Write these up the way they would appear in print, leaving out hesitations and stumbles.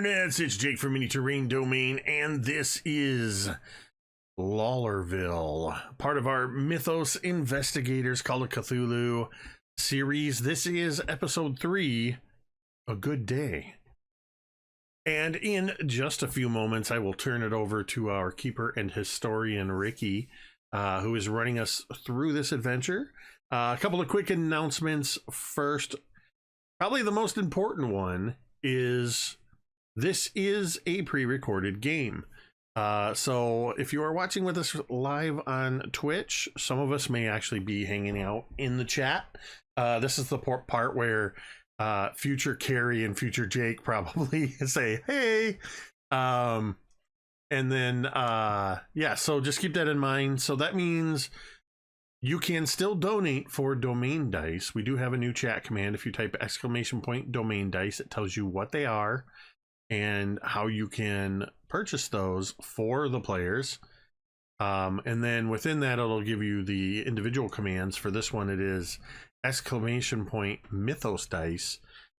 internets, it's Jake from Mini Terrain Domain, and this is Lawlerville, part of our Mythos Investigators Call of Cthulhu series. This is episode 3, A Good Day. And in just a few moments, I will turn it over to our keeper and historian, Ricky, who is running us through this adventure. A couple of quick announcements first. Probably the most important one is this is a pre-recorded game. So if you are watching with us live on Twitch, some of us may actually be hanging out in the chat. This is the part where future Cari and future Jake probably say, hey. And then, yeah, so just keep that in mind. So that means you can still donate for domain dice. We do have a new chat command. If you type !domain dice, it tells you what they are and how you can purchase those for the players. And then within that, it'll give you the individual commands. For this one, it is !Mythos dice.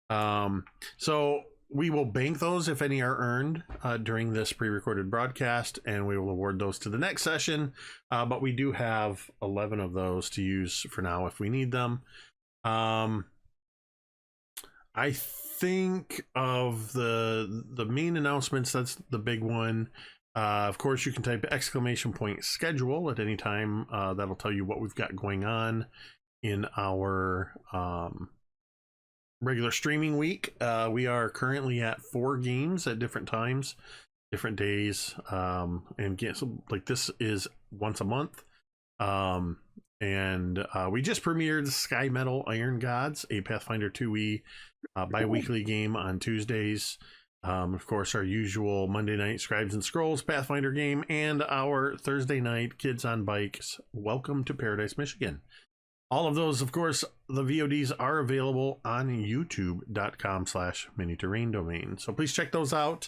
So we will bank those if any are earned during this pre-recorded broadcast, and we will award those to the next session. But we do have 11 of those to use for now if we need them. I think of the main announcements, that's the big one. Of course, you can type !schedule at any time. That'll tell you what we've got going on in our regular streaming week. We are currently at 4 games at different times, different days, and so, like, this is once a month. And we just premiered Sky Metal Iron Gods, a Pathfinder 2e bi-weekly game on Tuesdays. Of course, our usual Monday night Scribes and Scrolls Pathfinder game, and our Thursday night Kids on Bikes Welcome to Paradise, Michigan. All of those, of course, the VODs are available on youtube.com/miniterraindomain. So please check those out.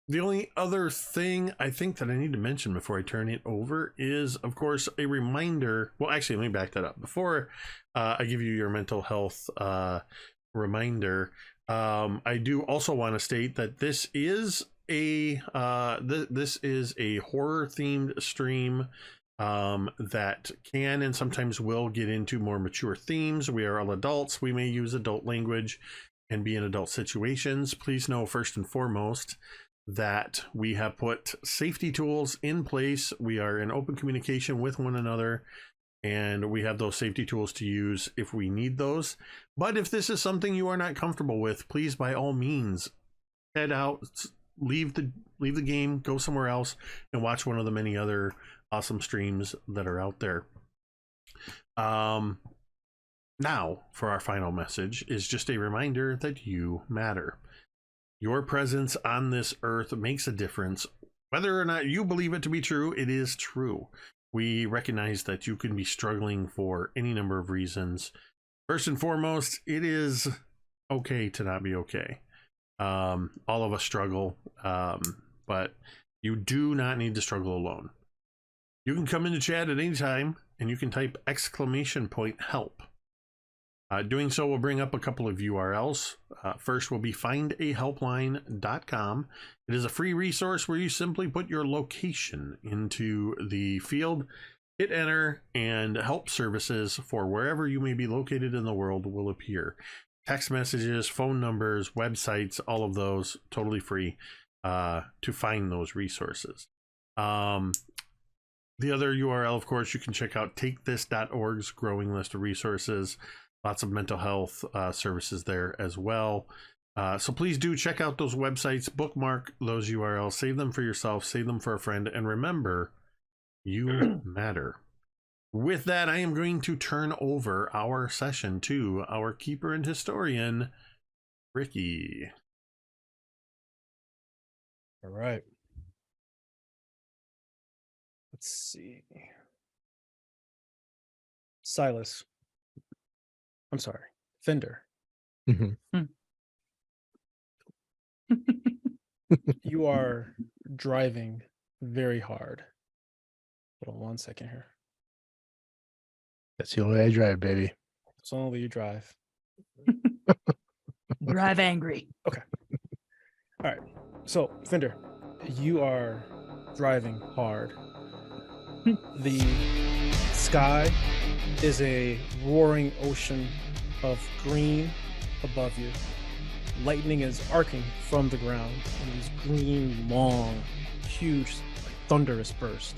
The only other thing I think that I need to mention before I turn it over is, of course, a reminder. Well, actually, let me back that up. Before I give you your mental health reminder, I do also want to state that this is a horror-themed stream that can and sometimes will get into more mature themes. We are all adults. We may use adult language and be in adult situations. Please know, first and foremost, that we have put safety tools in place. We are in open communication with one another, and we have those safety tools to use if we need those. But if this is something you are not comfortable with, please, by all means, head out, leave the game, go somewhere else, and watch one of the many other awesome streams that are out there. Now, for our final message, is just a reminder that you matter. Your presence on this earth makes a difference. Whether or not you believe it to be true, it is true. We recognize that you can be struggling for any number of reasons. First and foremost, it is okay to not be okay. All of us struggle, but you do not need to struggle alone. You can come into chat at any time, and you can type !help. Doing so will bring up a couple of URLs. First will be findahelpline.com. It is a free resource where you simply put your location into the field, hit enter, and help services for wherever you may be located in the world will appear. Text messages, phone numbers, websites, all of those totally free to find those resources. The other URL, of course, you can check out takethis.org's growing list of resources. Lots of mental health services there as well. So please do check out those websites, bookmark those URLs, save them for yourself, save them for a friend, and remember, you matter. With that, I am going to turn over our session to our keeper and historian, Ricky. All right. Let's see. Silas. I'm sorry, Fender. Mm-hmm. You are driving very hard. Hold on one second here. That's the only way I drive, baby. It's only you drive. Drive angry. All right. So, Fender, you are driving hard. The sky is a roaring ocean of green above you. Lightning is arcing from the ground in these green, long, huge, thunderous bursts.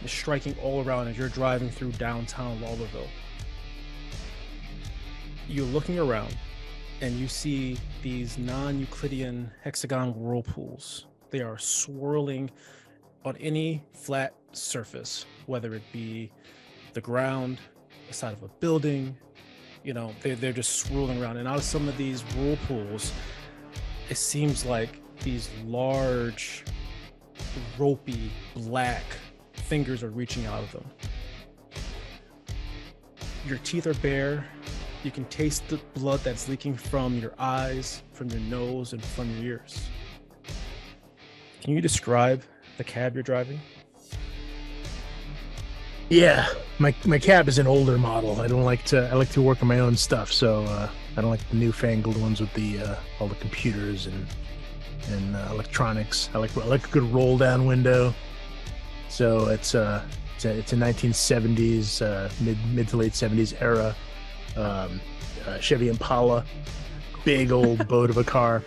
It's striking all around as you're driving through downtown Lawlerville. You're looking around and you see these non-Euclidean hexagon whirlpools. They are swirling on any flat surface, whether it be the ground, the side of a building, they're just swirling around. And out of some of these whirlpools, it seems like these large, ropey, black fingers are reaching out of them. Your teeth are bare. You can taste the blood that's leaking from your eyes, from your nose, and from your ears. Can you describe the cab you're driving? Yeah, my cab is an older model. I like to work on my own stuff, so I don't like the newfangled ones with the all the computers and electronics. I like a good roll down window. So it's a 1970s mid to late 70s era Chevy Impala, big old boat of a car,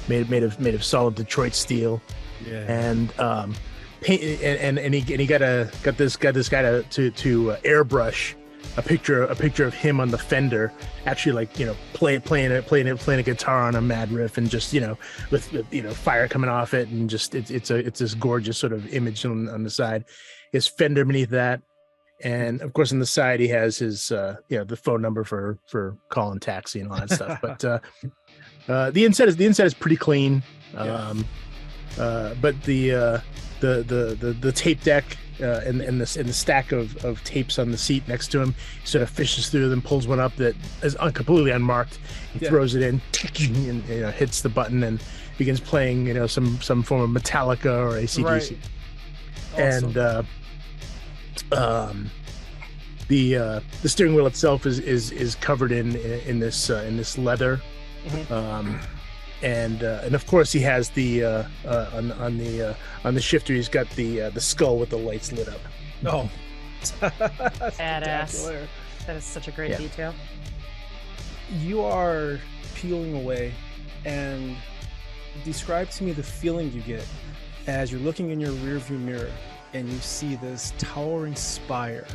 made of solid Detroit steel. Yeah. And he got this guy to airbrush a picture of him on the Fender, actually playing a guitar on a mad riff, and just with fire coming off it, and just it's this gorgeous sort of image on the side. His Fender beneath that, and of course on the side he has his the phone number for calling taxi and all that stuff. But the inside is pretty clean. But the tape deck and the stack of tapes on the seat next to him, he sort of fishes through them, pulls one up that is completely unmarked. He throws it in and hits the button and begins playing some form of Metallica or AC/DC. Right. Awesome. And the steering wheel itself is covered in this leather. Mhm. And of course he has the on the shifter he's got the skull with the lights lit up. Oh, Badass. spectacular. That is such a great detail. You are peeling away, and describe to me the feeling you get as you're looking in your rearview mirror and you see this towering spire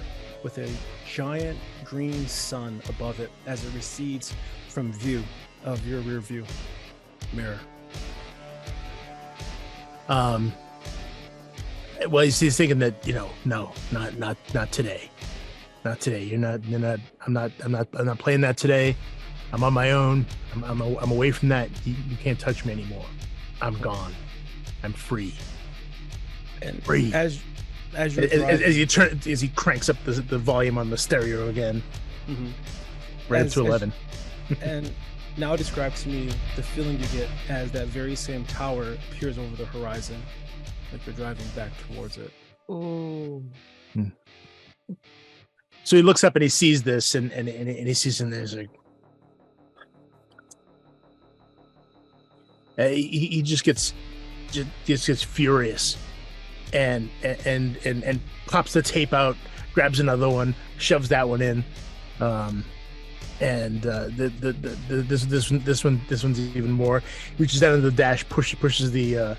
with a giant green sun above it as it recedes from view of your rearview mirror. Well, he's thinking that no, not today, not today. You're not. I'm not playing that today. I'm on my own. I'm away from that. You can't touch me anymore. I'm gone. I'm free. And Free. As he cranks up the volume on the stereo again, right up to 11. And now describe to me the feeling you get as that very same tower appears over the horizon, like you're driving back towards it. Ooh. So he looks up and he sees this, and he sees him there. He's like, he just gets furious, and pops the tape out, grabs another one, shoves that one in, and this one's even more. Reaches down to the dash, pushes the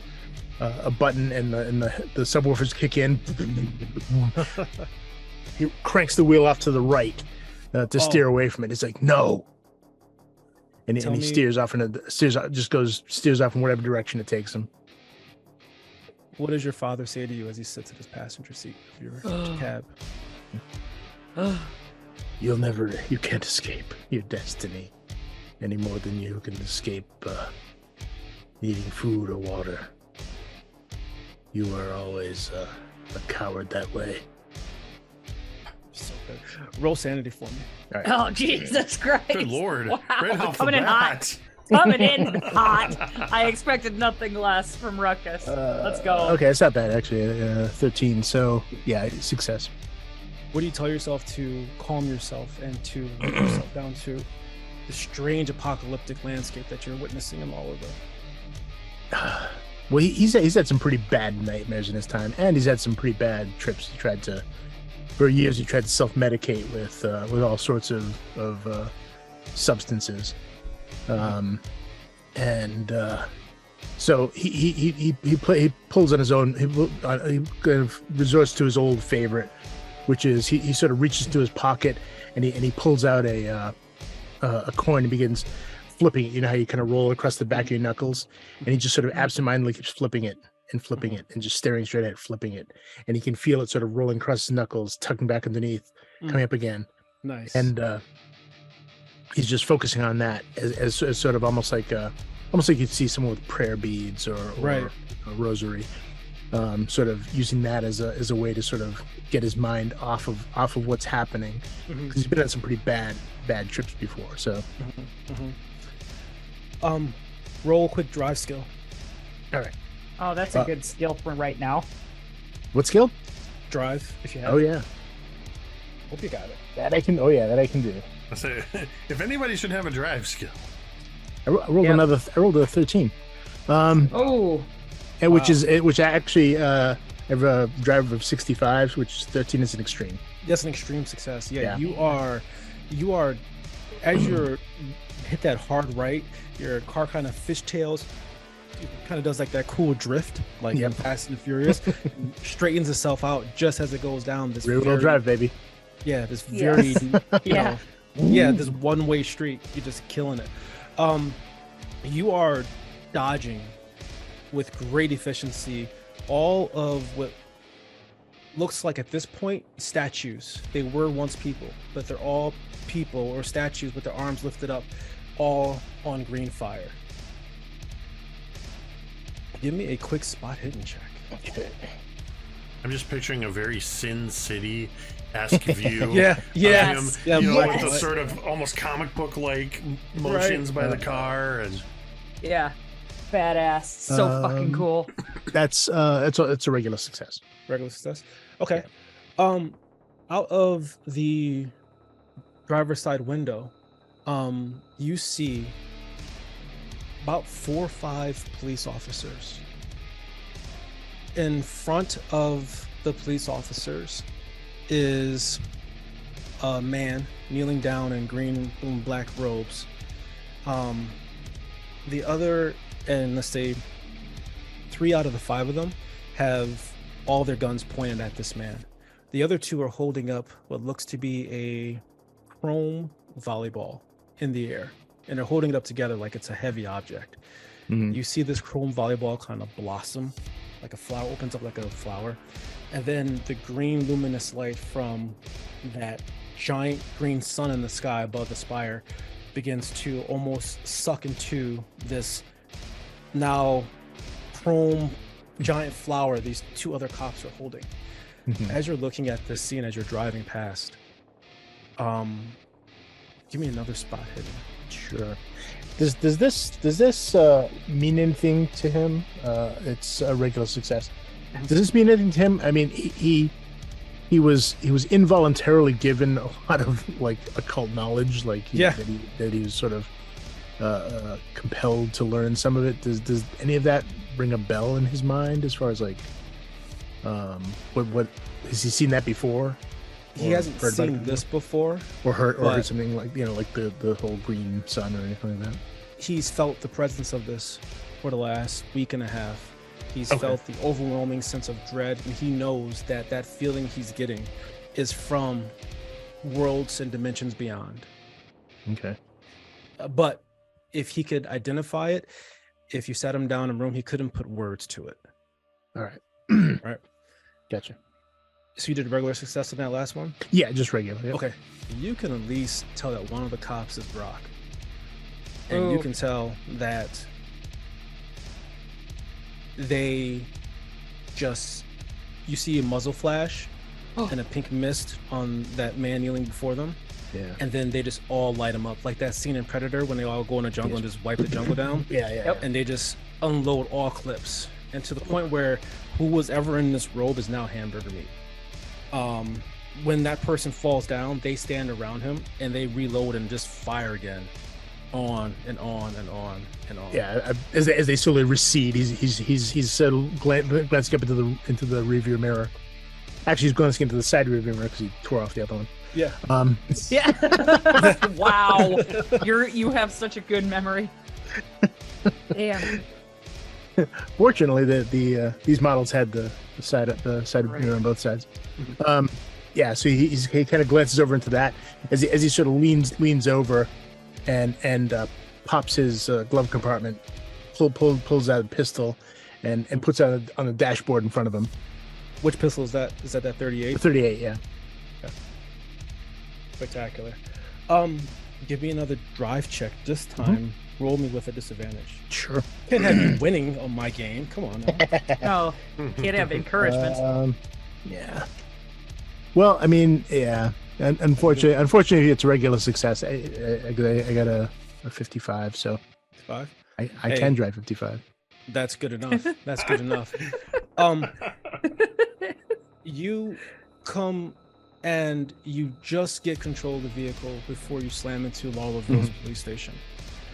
a button, and the subwoofers kick in. He cranks the wheel off to the right to steer away from it. It's like, no. And he steers off in whatever direction it takes him. What does your father say to you as he sits in his passenger seat of your cab? You can't escape your destiny any more than you can escape needing food or water. You are always a coward that way. So good. Roll sanity for me. All right. Oh, Jesus Christ. Good Lord. Wow. Right off Coming the in bat. hot. Coming in hot. I expected nothing less from Ruckus. Let's go. Okay, it's not bad actually. 13. So yeah, success. What do you tell yourself to calm yourself and to let yourself down to? the strange apocalyptic landscape that you're witnessing in Lawlerville. Well, he's had some pretty bad nightmares in his time, and he's had some pretty bad trips. For years, he tried to self-medicate with all sorts of substances, so he pulls on his own. He kind of resorts to his old favorite, which is he sort of reaches into his pocket and he pulls out a coin and begins flipping it. You know how you kind of roll across the back of your knuckles, and he just sort of absentmindedly keeps flipping it and just staring straight at it, flipping it, and he can feel it sort of rolling across his knuckles, tucking back underneath, coming up again. Nice. And he's just focusing on that as sort of almost like you'd see someone with prayer beads or a rosary, sort of using that as a way to sort of get his mind off of what's happening, because he's been on some pretty bad trips before. So roll a quick drive skill. All right. Oh, that's a good skill for right now. What skill? Drive, if you have. Oh yeah. Hope you got it. That I can do. I say, if anybody should have a drive skill. I rolled I rolled a 13. Which actually I have a drive of 65, which 13 is an extreme. That's an extreme success. Yeah. You are as you're hit that hard right, your car kind of fishtails, it kind of does like that cool drift, like in Fast and Furious, straightens itself out just as it goes down this rear wheel drive, baby. Yeah, this very this one-way street. You're just killing it. You are dodging with great efficiency all of what looks like at this point statues. They were once people, but they're all people or statues with their arms lifted up, all on green fire. Give me a quick spot hidden check. Okay. I'm just picturing a very Sin City-esque view. Of him, with the sort of almost comic book-like motions by the car, and badass, so fucking cool. It's a regular success. Regular success. Okay. Out of the driver's side window, you see about 4 or 5 police officers. In front of the police officers is a man kneeling down in green and black robes. The other, and let's say 3 out of the 5 of them, have all their guns pointed at this man. The other 2 are holding up what looks to be a chrome volleyball in the air, and they're holding it up together like it's a heavy object. You see this chrome volleyball kind of blossom, like a flower opens up like a flower, and then the green luminous light from that giant green sun in the sky above the spire begins to almost suck into this now chrome giant flower these 2 other cops are holding. As you're looking at this scene, as you're driving past, give me another spot hidden. Sure. Does this mean anything to him? It's a regular success. Does this mean anything to him? I mean, he was involuntarily given a lot of like occult knowledge, like that he was sort of compelled to learn some of it. Does any of that ring a bell in his mind as far as like what has he seen that before? He hasn't seen this before, or heard something like like the whole green sun or anything like that. He's felt the presence of this for the last week and a half. He's felt the overwhelming sense of dread, and he knows that feeling he's getting is from worlds and dimensions beyond. Okay. But if he could identify it, if you sat him down in a room, he couldn't put words to it. All right. All right. Gotcha. So you did regular success on that last one? Yeah, just regular. Yep. Okay. You can at least tell that one of the cops is Brock. And you can tell that they just, you see a muzzle flash and a pink mist on that man kneeling before them. Yeah. And then they just all light him up. Like that scene in Predator when they all go in the jungle and just wipe the jungle down. Yeah. And they just unload all clips. And to the point where who was ever in this robe is now hamburger meat. When that person falls down, they stand around him and they reload and just fire again. on and on and on and on. Yeah, as they slowly recede, he's glancing up into the rearview mirror. Actually, he's glancing into the side rearview mirror because he tore off the other one. Yeah. Yeah. Wow. You have such a good memory. Damn. Fortunately, these models had the side Right. mirror on both sides. Yeah, so he kind of glances over into that as he sort of leans over and pops his glove compartment, pulls out a pistol, and puts it on the dashboard in front of him. Which pistol is that? Is that 38? 38, yeah. Spectacular. Give me another drive check. This time, roll me with a disadvantage. Sure. Can't have you winning on my game. Come on now. No, can't have encouragement. Yeah. Well, I mean, yeah. Unfortunately, it's a regular success. I got a 55, so 5. I Hey. can drive 55. That's good enough. That's good enough. You come and you just get control of the vehicle before you slam into Lawlerville's police station.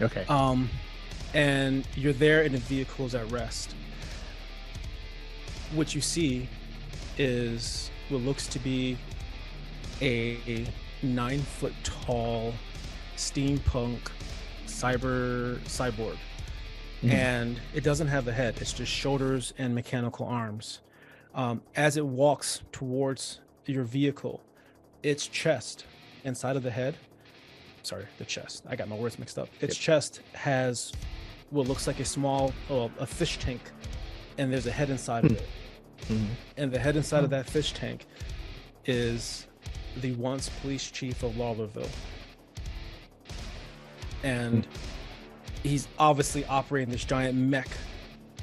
Okay. And you're there and the vehicle is at rest. What you see is what looks to be a 9-foot tall steampunk cyborg. And it doesn't have a head, it's just shoulders and mechanical arms. As it walks towards your vehicle, its chest inside of the head, the chest, I got my words mixed up. Its chest has what looks like a fish tank, and there's a head inside of it. And the head inside of that fish tank is the once police chief of Lawlerville. And he's obviously operating this giant mech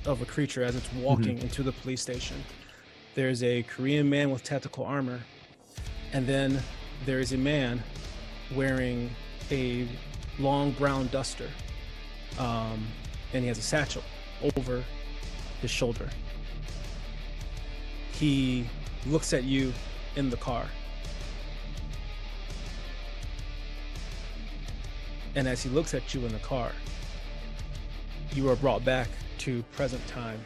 of a creature as it's walking into the police station. There's a Korean man with tactical armor, and then there is a man wearing a long brown duster, and he has a satchel over his shoulder. He looks at you in the car, and as he looks at you in the car, you are brought back to present time,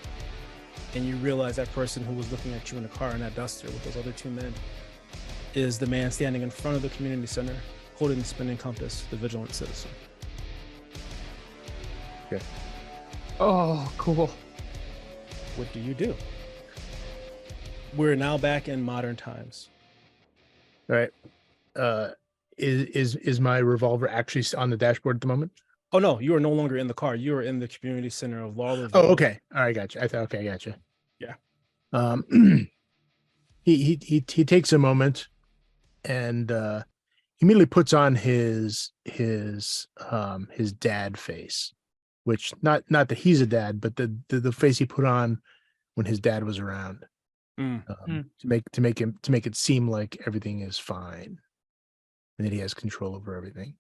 and you realize that person who was looking at you in the car in that duster with those other 2 men is the man standing in front of the community center holding the spinning compass, the vigilant citizen. Okay. Oh, cool. What do you do? We're now back in modern times. All right. Is my revolver actually on the dashboard at the moment? Oh no, you are no longer in the car. You are in the community center of Lawlerville. Oh, okay. All right, gotcha. Okay, gotcha. Yeah. He takes a moment, and he immediately puts on his dad face, which not that he's a dad, but the face he put on when his dad was around, to make it seem like everything is fine, and that he has control over everything.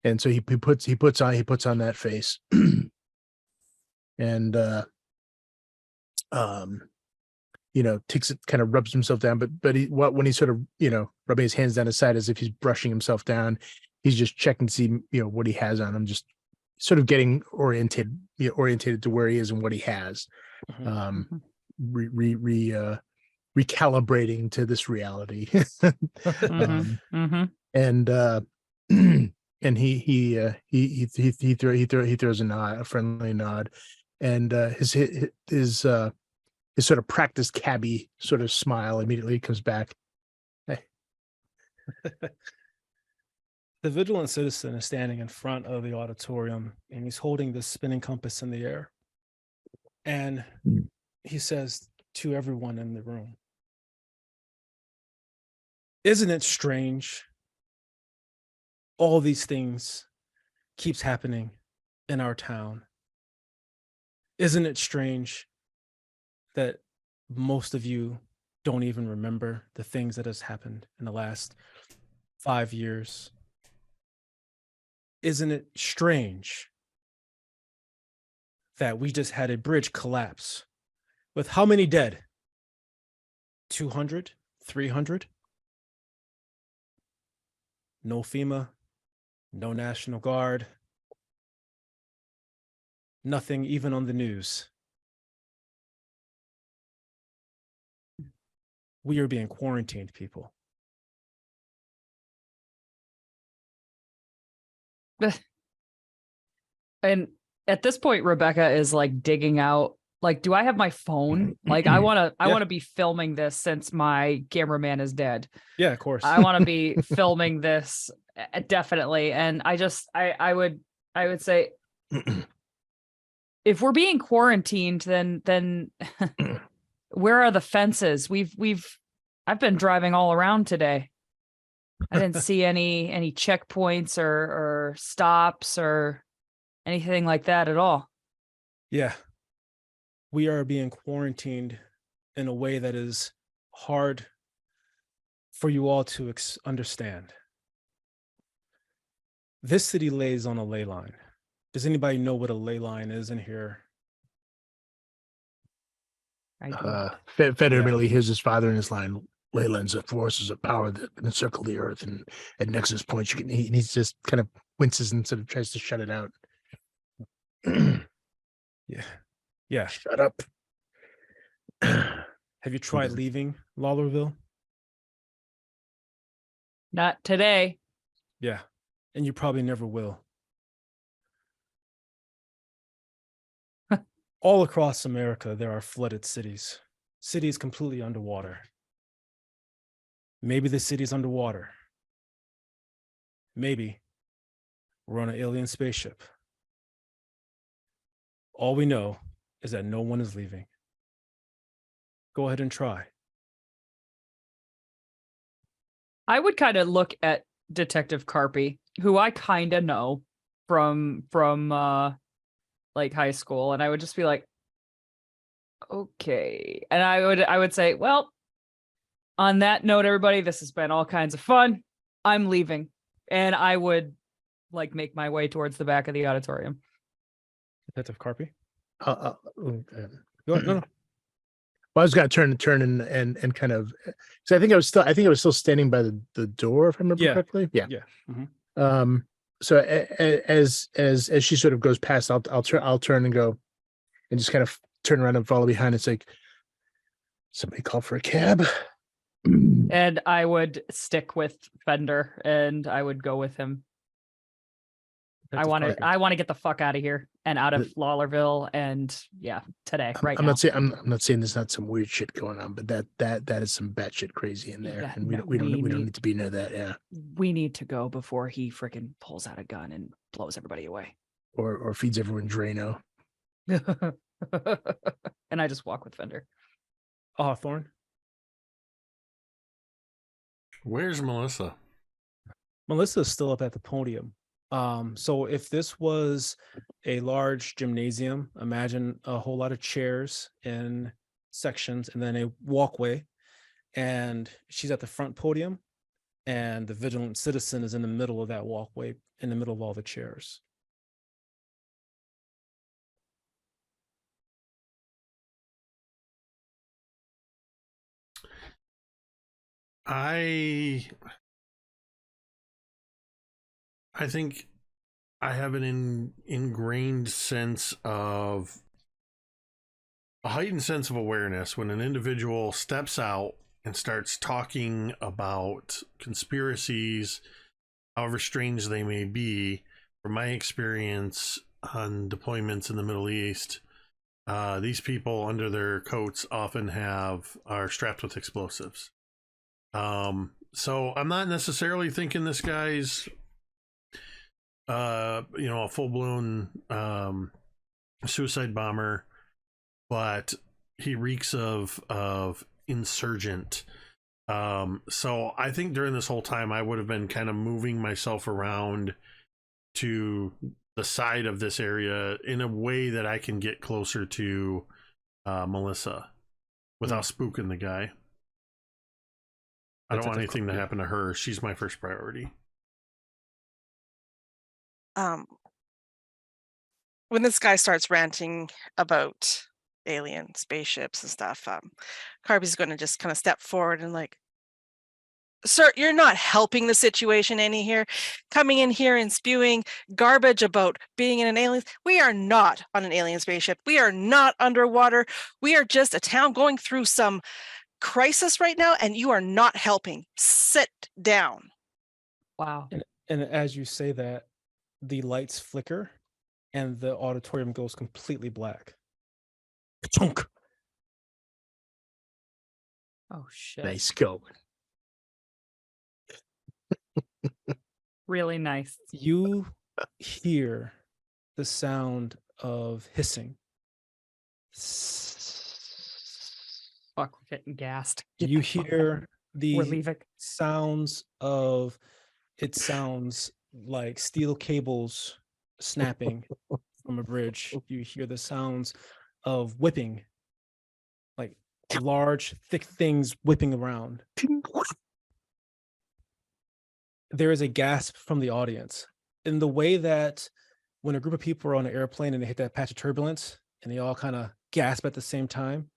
And so he puts on that face, and takes it, kind of rubs himself down, but when he's sort of rubbing his hands down his side as if he's brushing himself down, he's just checking to see what he has on him, just sort of getting oriented to where he is and what he has, recalibrating to this reality. And he throws a friendly nod, and his sort of practiced cabbie sort of smile immediately comes back. Hey. The vigilant citizen is standing in front of the auditorium, and he's holding this spinning compass in the air. And he says to everyone in the room, "Isn't it strange? All these things keeps happening in our town. Isn't it strange that most of you don't even remember the things that has happened in the last 5 years? Isn't it strange that we just had a bridge collapse with how many dead? 200? 300? No FEMA, no National Guard, Nothing even on the news. We are being quarantined, people. And at this point, Rebecca is like digging out. Like, do I have my phone? Like, I want to be filming this since my cameraman is dead. Yeah, of course. I want to be filming this definitely. And I would say, if we're being quarantined, then where are the fences? I've been driving all around today. I didn't see any checkpoints or stops or anything like that at all. Yeah. We are being quarantined in a way that is hard for you all to understand. This city lays on a ley line. Does anybody know what a ley line is in here? I do. Fender Yeah. immediately hears his father in his line. Ley lines are forces of power that encircle the earth, and at nexus points, he just kind of winces and sort of tries to shut it out. Yeah. Shut up. Have you tried leaving Lawlerville? Not today. Yeah. And you probably never will. All across America, there are flooded cities. Cities completely underwater. Maybe the city's underwater. Maybe we're on an alien spaceship. All we know is that no one is leaving. Go ahead and try. I would kind of look at Detective Karppi, who I kind of know from like high school, and I would just be like, okay. And I would say, well, on that note, everybody, this has been all kinds of fun. I'm leaving. And I would like make my way towards the back of the auditorium. Detective Karppi? Go ahead. No. Well, I was going to turn and kind of, because I think I was still standing by the door, if I remember correctly. Yeah. Mm-hmm. So as she sort of goes past, I'll turn and go, and just kind of turn around and follow behind. It's like, somebody call for a cab. And I would stick with Fender, and I would go with him. I want to get the fuck out of here and out of Lawlerville, and today, right I'm now. I'm not saying there's not some weird shit going on, but that is some batshit crazy in there, and we don't need to be near that. Yeah, we need to go before he freaking pulls out a gun and blows everybody away, or feeds everyone Drano. And I just walk with Fender. Hawthorne. Where's Melissa? Melissa's still up at the podium. So if this was a large gymnasium, imagine a whole lot of chairs in sections and then a walkway, and she's at the front podium, and the vigilant citizen is in the middle of that walkway, in the middle of all the chairs. I think I have an ingrained sense of a heightened sense of awareness when an individual steps out and starts talking about conspiracies, however strange they may be. From my experience on deployments in the Middle East, these people under their coats often are strapped with explosives. So I'm not necessarily thinking this guy's a full-blown suicide bomber, but he reeks of insurgent. So I think during this whole time I would have been kind of moving myself around to the side of this area in a way that I can get closer to Melissa without spooking the guy. I don't want anything to happen to her. She's my first priority. When this guy starts ranting about alien spaceships and stuff, Karppi's going to just kind of step forward and like, Sir, you're not helping the situation any here. Coming in here and spewing garbage about being in an alien. We are not on an alien spaceship. We are not underwater. We are just a town going through some crisis right now, and you are not helping. Sit down. Wow. And as you say that, the lights flicker and the auditorium goes completely black. Chunk. Oh shit. Nice going. Really nice. You hear the sound of hissing. Fuck, we're getting gassed. You hear We're the leaving. sounds of, it sounds like steel cables snapping from a bridge. You hear the sounds of whipping, like large, thick things whipping around. There is a gasp from the audience in the way that when a group of people are on an airplane and they hit that patch of turbulence and they all kind of gasp at the same time.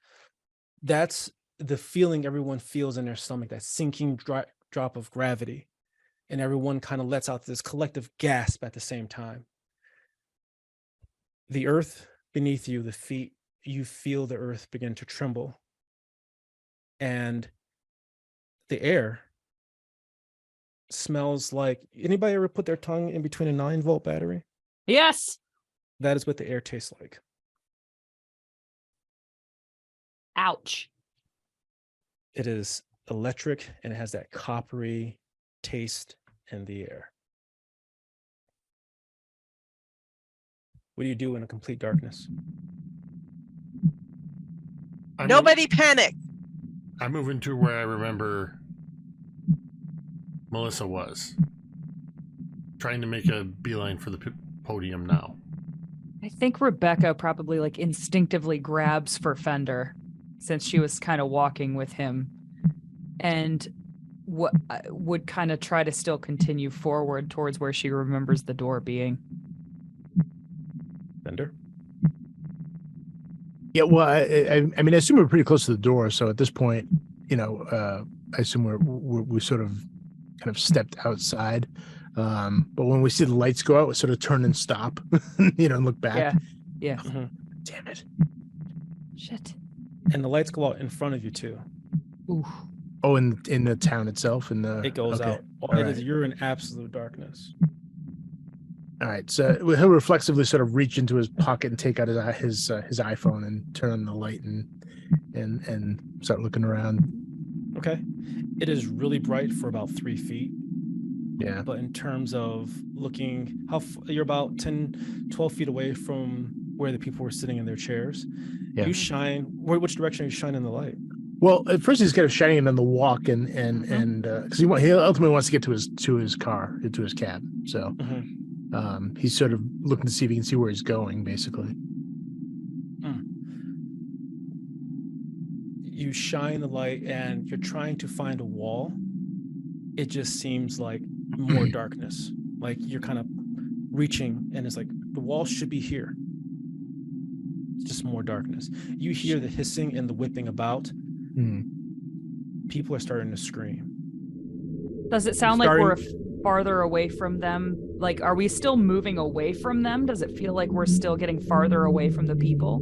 That's the feeling everyone feels in their stomach, that sinking drop of gravity. And everyone kind of lets out this collective gasp at the same time. The earth beneath you, the feet, you feel the earth begin to tremble. And the air smells like, anybody ever put their tongue in between a 9-volt battery? Yes. That is what the air tastes like. Ouch. It is electric and it has that coppery taste in the air. What do you do in a complete darkness? Nobody panic. I move into where I remember Melissa was. Trying to make a beeline for the podium now. I think Rebecca probably like instinctively grabs for Fender since she was kind of walking with him, and would kind of try to still continue forward towards where she remembers the door being. Fender? Yeah, well, I mean, I assume we're pretty close to the door. So at this point, you know, I assume we sort of kind of stepped outside. But when we see the lights go out, we sort of turn and stop, you know, and look back. Yeah. Yeah. Mm-hmm. Damn it. Shit. And the lights go out in front of you too. Ooh. Oh, in the town itself, It goes okay. out. All right. You're in absolute darkness. All right, so he'll reflexively sort of reach into his pocket and take out his iPhone and turn on the light and start looking around. Okay. It is really bright for about 3 feet. Yeah. But in terms of looking, you're about 10, 12 feet away from where the people were sitting in their chairs. Yeah. You shine. Which direction are you shining the light? Well, at first he's kind of shining it on the walk and because he ultimately wants to get to his car, to his cab. So he's sort of looking to see if he can see where he's going, basically. You shine the light and you're trying to find a wall. It just seems like more darkness. Like you're kind of reaching and it's like the wall should be here. It's just more darkness. You hear the hissing and the whipping about. People are starting to scream. Does it sound like we're farther away from them? Like, are we still moving away from them? Does it feel like we're still getting farther away from the people?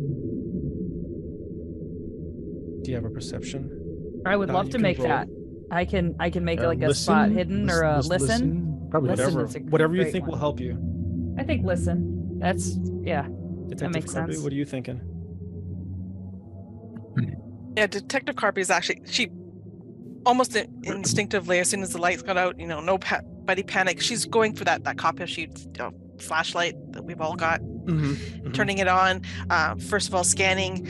Do you have a perception? I would love to make that. I can make like a spot hidden or a listen. Probably whatever you think will help you. I think listen. That's that makes Karppi, sense. what are you thinking? Yeah, Detective Karppi is actually, she almost instinctively, as soon as the lights got out, you know, nobody panic. She's going for that copy sheet, flashlight that we've all got, turning it on. First of all, scanning,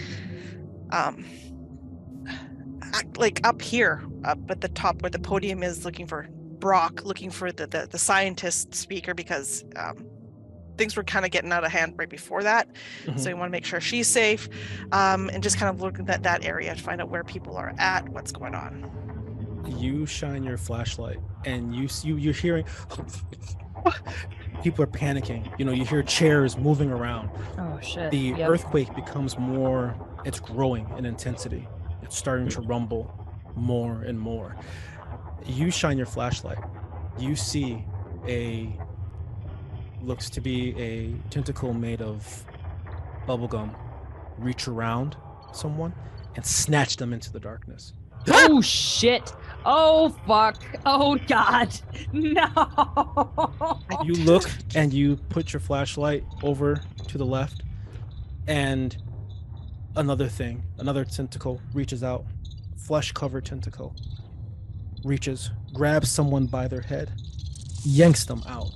like up here, up at the top where the podium is, looking for Brock, looking for the scientist speaker, because things were kind of getting out of hand right before that. So you want to make sure she's safe, and just kind of looking at that area to find out where people are at, what's going on. You shine your flashlight and you're hearing people are panicking. You know, you hear chairs moving around. Oh shit. The earthquake becomes more, it's growing in intensity. It's starting to rumble more and more. You shine your flashlight. You see looks to be a tentacle made of bubblegum reach around someone and snatch them into the darkness. Oh shit! Oh fuck! Oh god! No! You look and you put your flashlight over to the left, and another tentacle reaches out, flesh-covered tentacle, reaches, grabs someone by their head, yanks them out.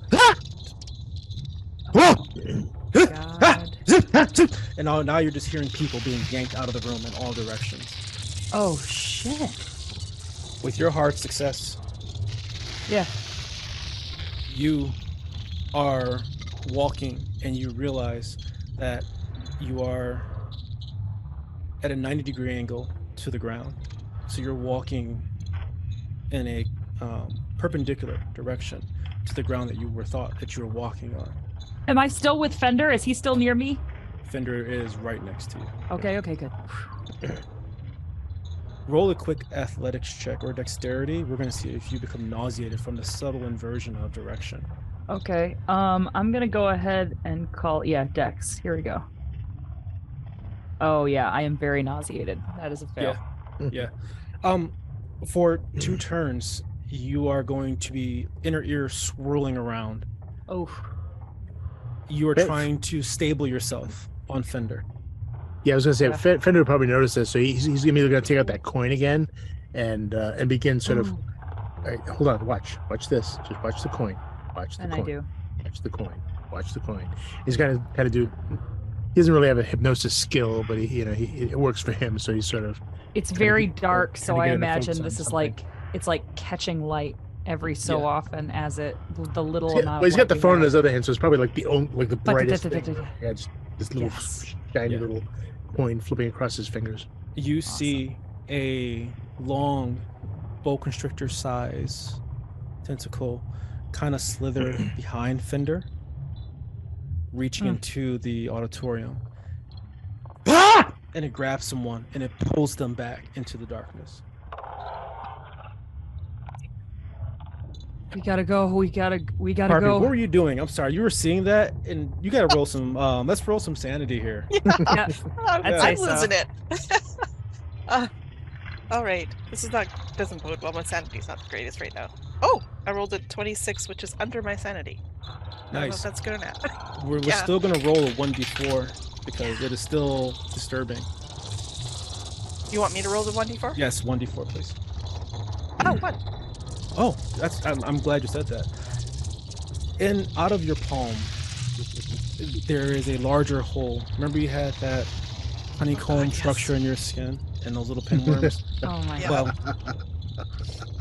God. And now you're just hearing people being yanked out of the room in all directions. Oh shit! With your hard success, Yeah. you are walking and you realize that you are at a 90-degree angle to the ground. So you're walking in a perpendicular direction to the ground that you thought that you were walking on. Am I still with Fender? Is he still near me? Fender is right next to you. Okay. Okay. Good. Roll a quick athletics check or dexterity. We're going to see if you become nauseated from the subtle inversion of direction. Okay. I'm gonna go ahead and call. Yeah, Dex. Here we go. Oh yeah, I am very nauseated. That is a fail. Yeah. For 2 turns, you are going to be inner ear swirling around. Oh. You are trying to stable yourself on Fender. Yeah, I was gonna say Yeah. Fender would probably notice this, so he's gonna take out that coin again, and begin sort of. Ooh. All right, hold on, watch this. Just watch the coin. Watch the And coin. I do. Watch the coin. Watch the coin. He's gonna kind of do. He doesn't really have a hypnosis skill, but it works for him. So he's sort of. It's very dark, so I get a imagine focus on this is something. like it's like catching light every so Yeah. often as the little Yeah, amount. well, he's of got the light we phone in have. his other hand, so it's probably like the brightest da- thing. da- da- Yeah, just this little Yes. shiny Yeah. little coin flipping across his fingers. You Awesome. see a long boa constrictor size tentacle kind of slither behind Fender, reaching into the auditorium. And it grabs someone and it pulls them back into the darkness. We gotta go. We gotta Karppi, go. what were you doing? I'm sorry, you were seeing that, and you gotta roll some. Let's roll some sanity here. Yeah. I'd Yeah. say I'm so. losing it. All right. This doesn't bode well. My sanity's not the greatest right now. Oh, I rolled a 26, which is under my sanity. I don't know if Nice. that's good or not. We're Yeah. still gonna roll a 1d4 because it is still disturbing. You want me to roll the 1d4? Yes, 1d4, please. Oh, 1. Oh, I'm glad you said that. In out of your palm, there is a larger hole. Remember you had that honeycomb yes. structure in your skin and those little pinworms? Oh my Yeah. god. Well,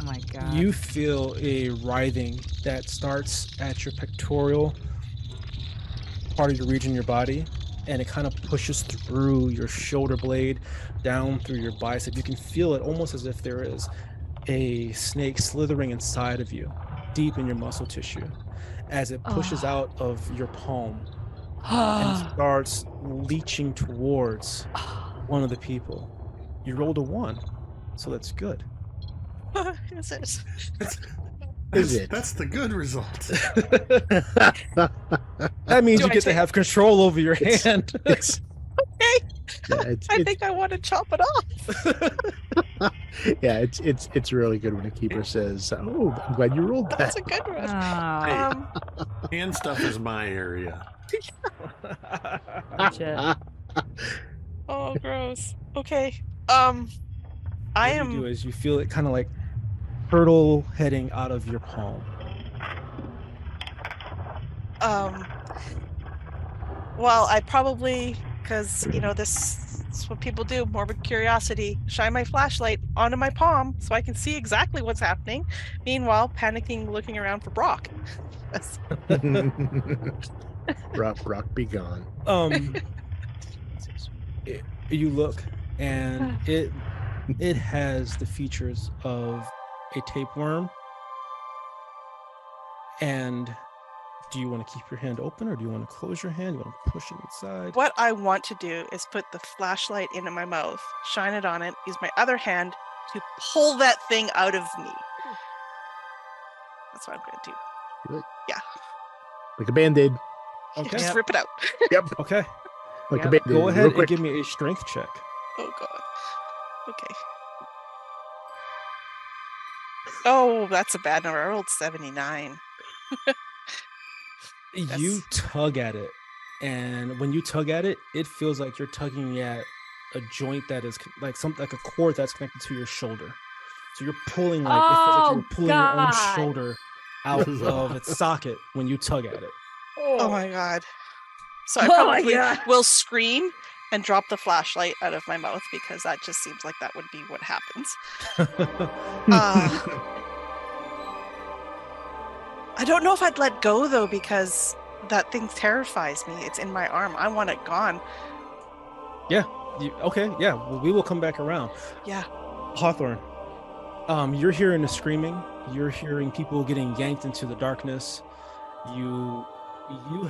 Oh my god. you feel a writhing that starts at your pectoral part of your region in your body, and it kind of pushes through your shoulder blade down through your bicep. You can feel it almost as if there is a snake slithering inside of you, deep in your muscle tissue, as it pushes out of your palm and starts leaching towards one of the people. You rolled a 1, so that's good. Is it? Is it? That's the good result. That means Do you I get to take- have control over your hand. It's, Okay. yeah, I think I want to chop it off. it's really good when a keeper says, "Oh, I'm glad you rolled that." That's a good one. Ah, Hand stuff is my area. shit. Oh, gross. Okay. I What you do am. is you feel it kind of like hurtle heading out of your palm. Well, I probably, because this is what people do. Morbid curiosity. Shine my flashlight onto my palm so I can see exactly what's happening. Meanwhile, panicking, looking around for Brock. Brock be gone. You look, and it has the features of a tapeworm. And do you want to keep your hand open, or do you want to close your hand? You want to push it inside? What I want to do is put the flashlight into my mouth, shine it on it, use my other hand to pull that thing out of me. That's what I'm going to do. Do it. Yeah. Like a band-aid. Okay. Just Yep. rip it out. Yep. Okay. Like a Yep. band-aid. Go ahead Real and quick. give me a strength check. Oh god. Okay. Oh, that's a bad number. I rolled 79. You That's- tug at it, and when you tug at it, it feels like you're tugging at a joint that is like a cord that's connected to your shoulder. So you're pulling like it feels like Oh, you're pulling your own God. shoulder out of its socket when you tug at it. Oh my god. So I Oh my probably God. will scream and drop the flashlight out of my mouth because that just seems like that would be what happens. I don't know if I'd let go though because that thing terrifies me. It's in my arm. I want it gone. Okay, yeah. Well, we will come back around. Yeah. Hawthorne, you're hearing the screaming. You're hearing people getting yanked into the darkness. You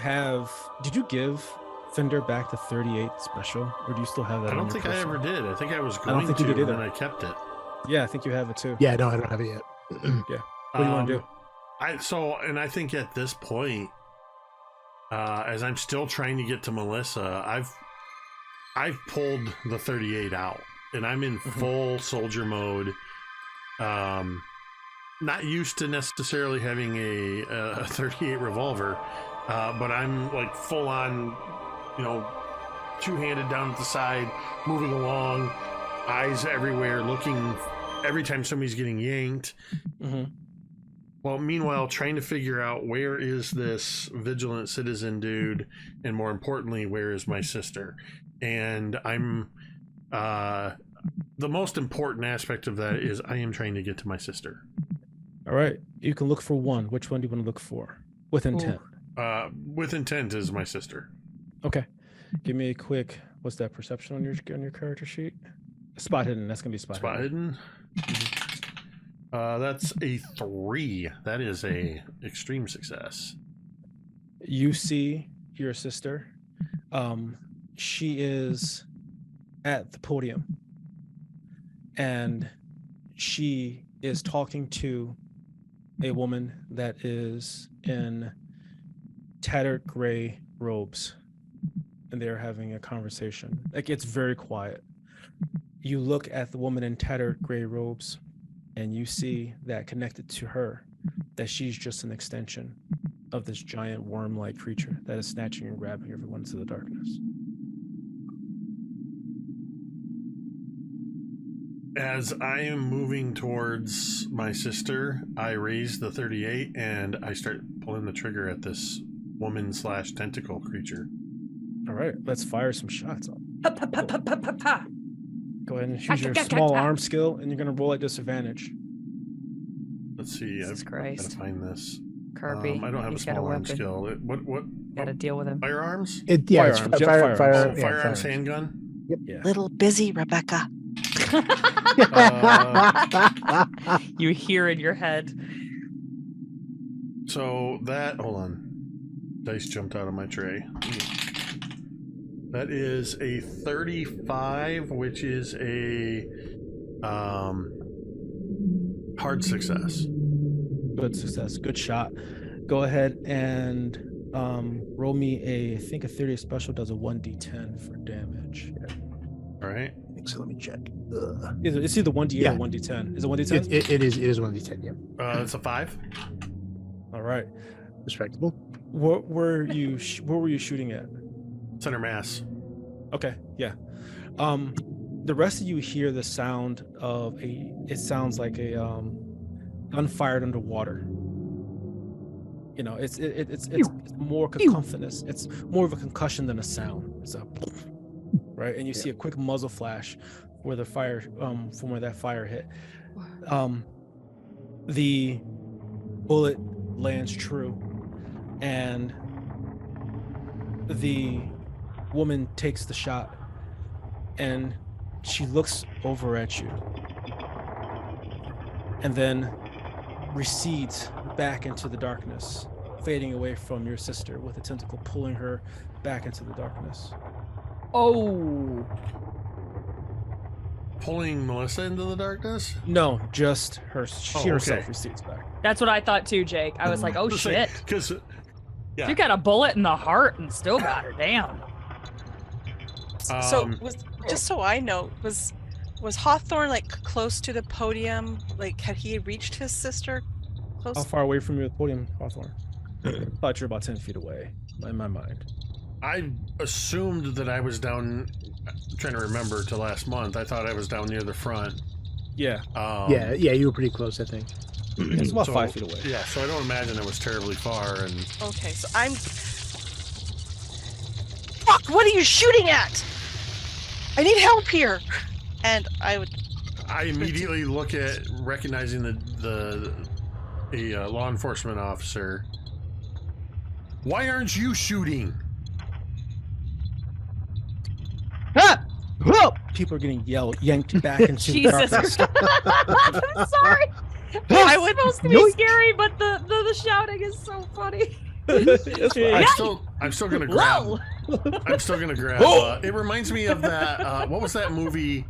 have. Did you give Fender back the 38 special, or do you still have that? I on don't your think I person? ever did. I think I was don't going think to, you did and then either. I kept it. Yeah, I think you have it too. Yeah, no, I don't have it yet. What do you want to do? I think at this point, as I'm still trying to get to Melissa, I've pulled the 38 out, and I'm in full soldier mode. Not used to necessarily having a 38 revolver, but I'm like full on, two-handed down at the side, moving along, eyes everywhere, looking every time somebody's getting yanked. Mm-hmm. Well, meanwhile, trying to figure out where is this vigilant citizen dude, and more importantly, where is my sister? And I'm the most important aspect of that is I am trying to get to my sister. All right, you can look for one. Which one do you want to look for? With intent. With intent is my sister. Okay, give me a quick. What's that perception on your character sheet? Spot hidden. That's gonna be spot hidden. That's a 3. That is a extreme success. You see your sister. She is at the podium, and she is talking to a woman that is in tattered gray robes, and they're having a conversation. Like, it's very quiet. You look at the woman in tattered gray robes, and you see that connected to her, that she's just an extension of this giant worm-like creature that is snatching and grabbing everyone into the darkness. As I am moving towards my sister, I raise the 38 and I start pulling the trigger at this woman/tentacle creature. All right, let's fire some shots. Pa, pa, pa, pa, pa, pa, pa. Go ahead and use your small arm skill, and you're going to roll at disadvantage. Let's see. Jesus I've Christ. got to find this. Karppi, I don't have a he's got small arm weapon. skill. What? Gotta deal with him. Firearms? It's Firearms, yeah, firearms. Oh, yeah, firearms handgun? Yeah. Little busy, Rebecca. You hear in your head. So that, hold on. Dice jumped out of my tray. That is a 35, which is a hard success. Good success. Good shot. Go ahead and roll me I think a 30 special does a 1d10 for damage. All right. So let me check. It's either 1d8 Yeah. or 1d10. Is it 1d10? It is 1d10. Yep. It's a 5. All right. Respectable. What were you shooting at? Center mass. Okay, yeah. The rest of you hear the sound of it sounds like a gun fired underwater. You know, it's more cacophonous. It's more of a concussion than a sound. It's a right, and you see a quick muzzle flash where the fire from where that fire hit. The bullet lands true, and the woman takes the shot, and she looks over at you and then recedes back into the darkness, fading away from your sister with a tentacle pulling her back into the darkness. Oh. pulling Melissa into the darkness? No, just her. She okay. herself recedes back. That's what I thought too, Jake. I was like, oh shit. Because You got a bullet in the heart and still got her down. So just so I know, was Hawthorne like close to the podium? Like, had he reached his sister? Close. How far away from you with podium, Hawthorne? Thought you're about 10 feet away, in my mind. I assumed that I was down. I'm trying to remember to last month. I thought I was down near the front. Yeah. Yeah, you were pretty close, I think. It's about 5 feet away. Yeah, so I don't imagine it was terribly far. And Okay, so I'm. Fuck! What are you shooting at? I need help here. And I immediately look at recognizing a law enforcement officer. Why aren't you shooting? Ah! Whoa! People are getting yanked back into the darkness. I'm sorry. I would It's supposed to be scary, but the shouting is so funny. I'm still gonna grab. Whoa! I'm still gonna grab. It reminds me of that. What was that movie?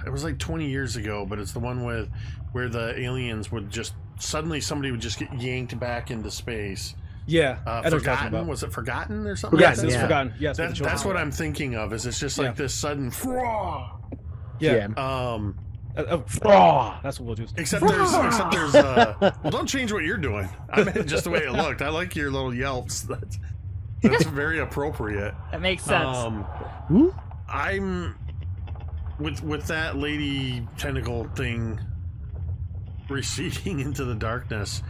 It was like 20 years ago, but it's the one where the aliens would just suddenly somebody would just get yanked back into space. Yeah. I know what you're talking Forgotten? about. Was it Forgotten or something? Yes, like it's that? Forgotten. Yes. That's what I'm thinking of. Is it's just like this sudden. Yeah. That's what we'll do. Except there's well, don't change what you're doing. I mean, just the way it looked. I like your little yelps. That's very appropriate. That makes sense. I'm with that lady tentacle thing receding into the darkness.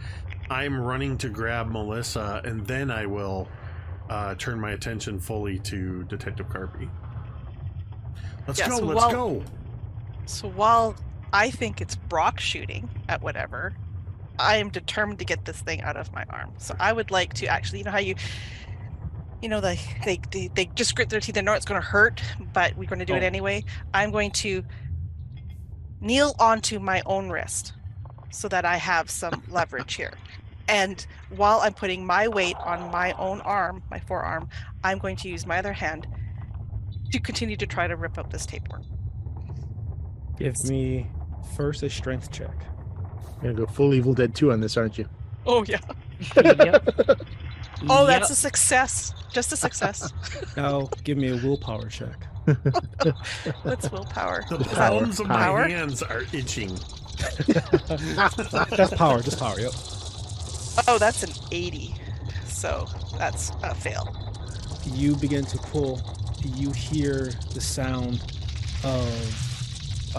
I'm running to grab Melissa, and then I will turn my attention fully to Detective Karppi. Let's go. So while I think it's Brock shooting at whatever, I am determined to get this thing out of my arm. So I would like to actually, you know how they just grit their teeth and know it's going to hurt, but we're going to do it anyway. I'm going to kneel onto my own wrist so that I have some leverage here. And while I'm putting my weight on my own arm, my forearm, I'm going to use my other hand to continue to try to rip up this tapeworm. Give me first a strength check. You're gonna go full Evil Dead 2 on this, aren't you? Oh, yeah. Yep. Oh, that's a success. Just a success. Now give me a willpower check. What's willpower? The palms of my hands are itching. That's power. Just power. Yep. Oh, that's an 80. So that's a fail. You begin to pull. You hear the sound of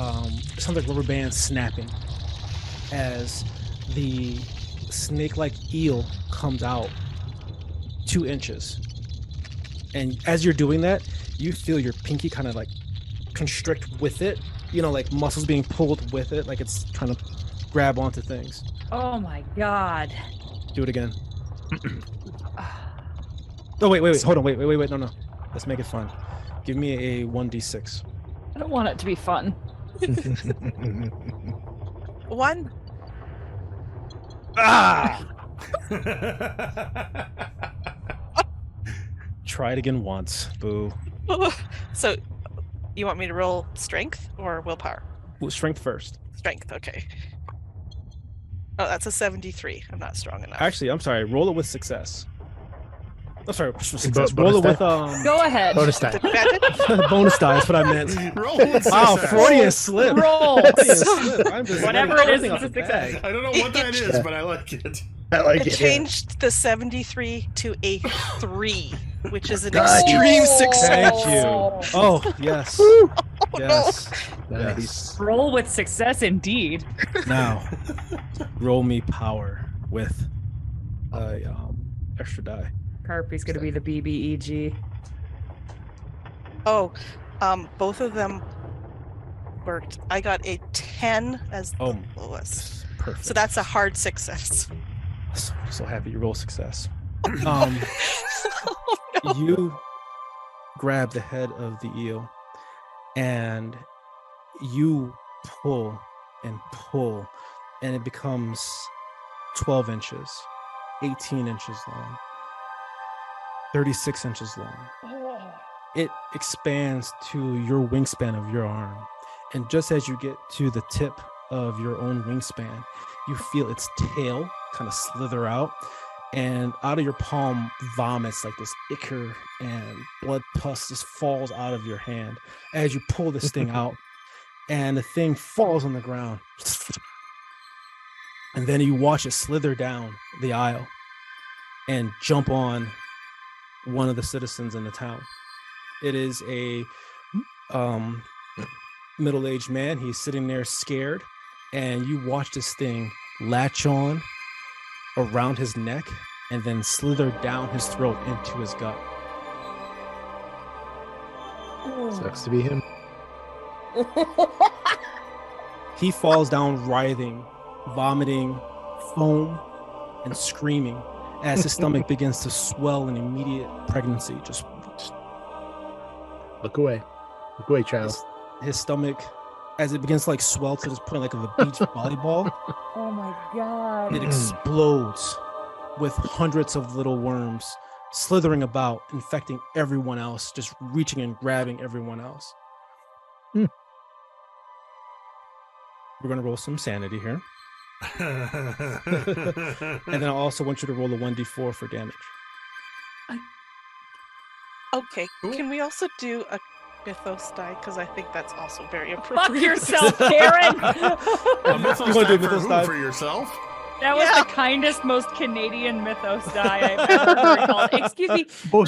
it sounds like rubber bands snapping as the snake-like eel comes out 2 inches. And as you're doing that, you feel your pinky kind of like constrict with it, like muscles being pulled with it, like it's trying to grab onto things. Oh my god. Do it again. Oh, wait. Hold on. Wait. No. Let's make it fun. Give me a 1d6. I don't want it to be fun. 1. Try it again once. Boo. So you want me to roll strength or willpower? Well, strength first. Strength, okay. Oh, that's a 73. I'm not strong enough. Actually, I'm sorry. Roll it with success. Oh, sorry. Bonus Roll it with Go ahead. bonus die. bonus die. That's what I meant. Roll with Wow, success. Freudian slip. Roll. Freudian slip. I'm just Whatever it is, everything it's off a the success. bag. I don't know what that is, but I like it. I like It it. changed the 73 to a 3, which is an Nice. extreme success. Thank you. Oh, yes. Yes. Nice. Roll with success indeed. Now, roll me power with extra die. Karppi's gonna be the BBEG. Oh, both of them worked. I got a 10 as the lowest. Perfect. So that's a hard success. So happy you roll success. Oh, no. You grab the head of the eel and you pull and pull, and it becomes 12 inches, 18 inches long, 36 inches long. it expands to your wingspan of your arm. And just as you get to the tip of your own wingspan, you feel its tail kind of slither out, and out of your palm vomits like this ichor, and blood pus just falls out of your hand as you pull this thing out, and the thing falls on the ground. And then you watch it slither down the aisle and jump on one of the citizens in the town. It is a middle-aged man. He's sitting there scared, and you watch this thing latch on around his neck and then slither down his throat into his gut. Sucks to be him. He falls down writhing, vomiting, foam, and screaming as his stomach begins to swell in immediate pregnancy. Just Look away. Look away, child. his stomach, as it begins to like swell to this point like of a beach volleyball, Oh my god. it explodes with hundreds of little worms slithering about, infecting everyone else, just reaching and grabbing everyone else. We're going to roll some sanity here. And then I also want you to roll a 1d4 for damage. Okay. Cool. Can we also do a Mythos die? Because I think that's also very Fuck appropriate. yourself, Kaeryn. A mythos You wanna do die a mythos for die? who? For yourself? That was Yeah. the kindest, most Canadian mythos die I've ever heard called. Excuse me. Oh, real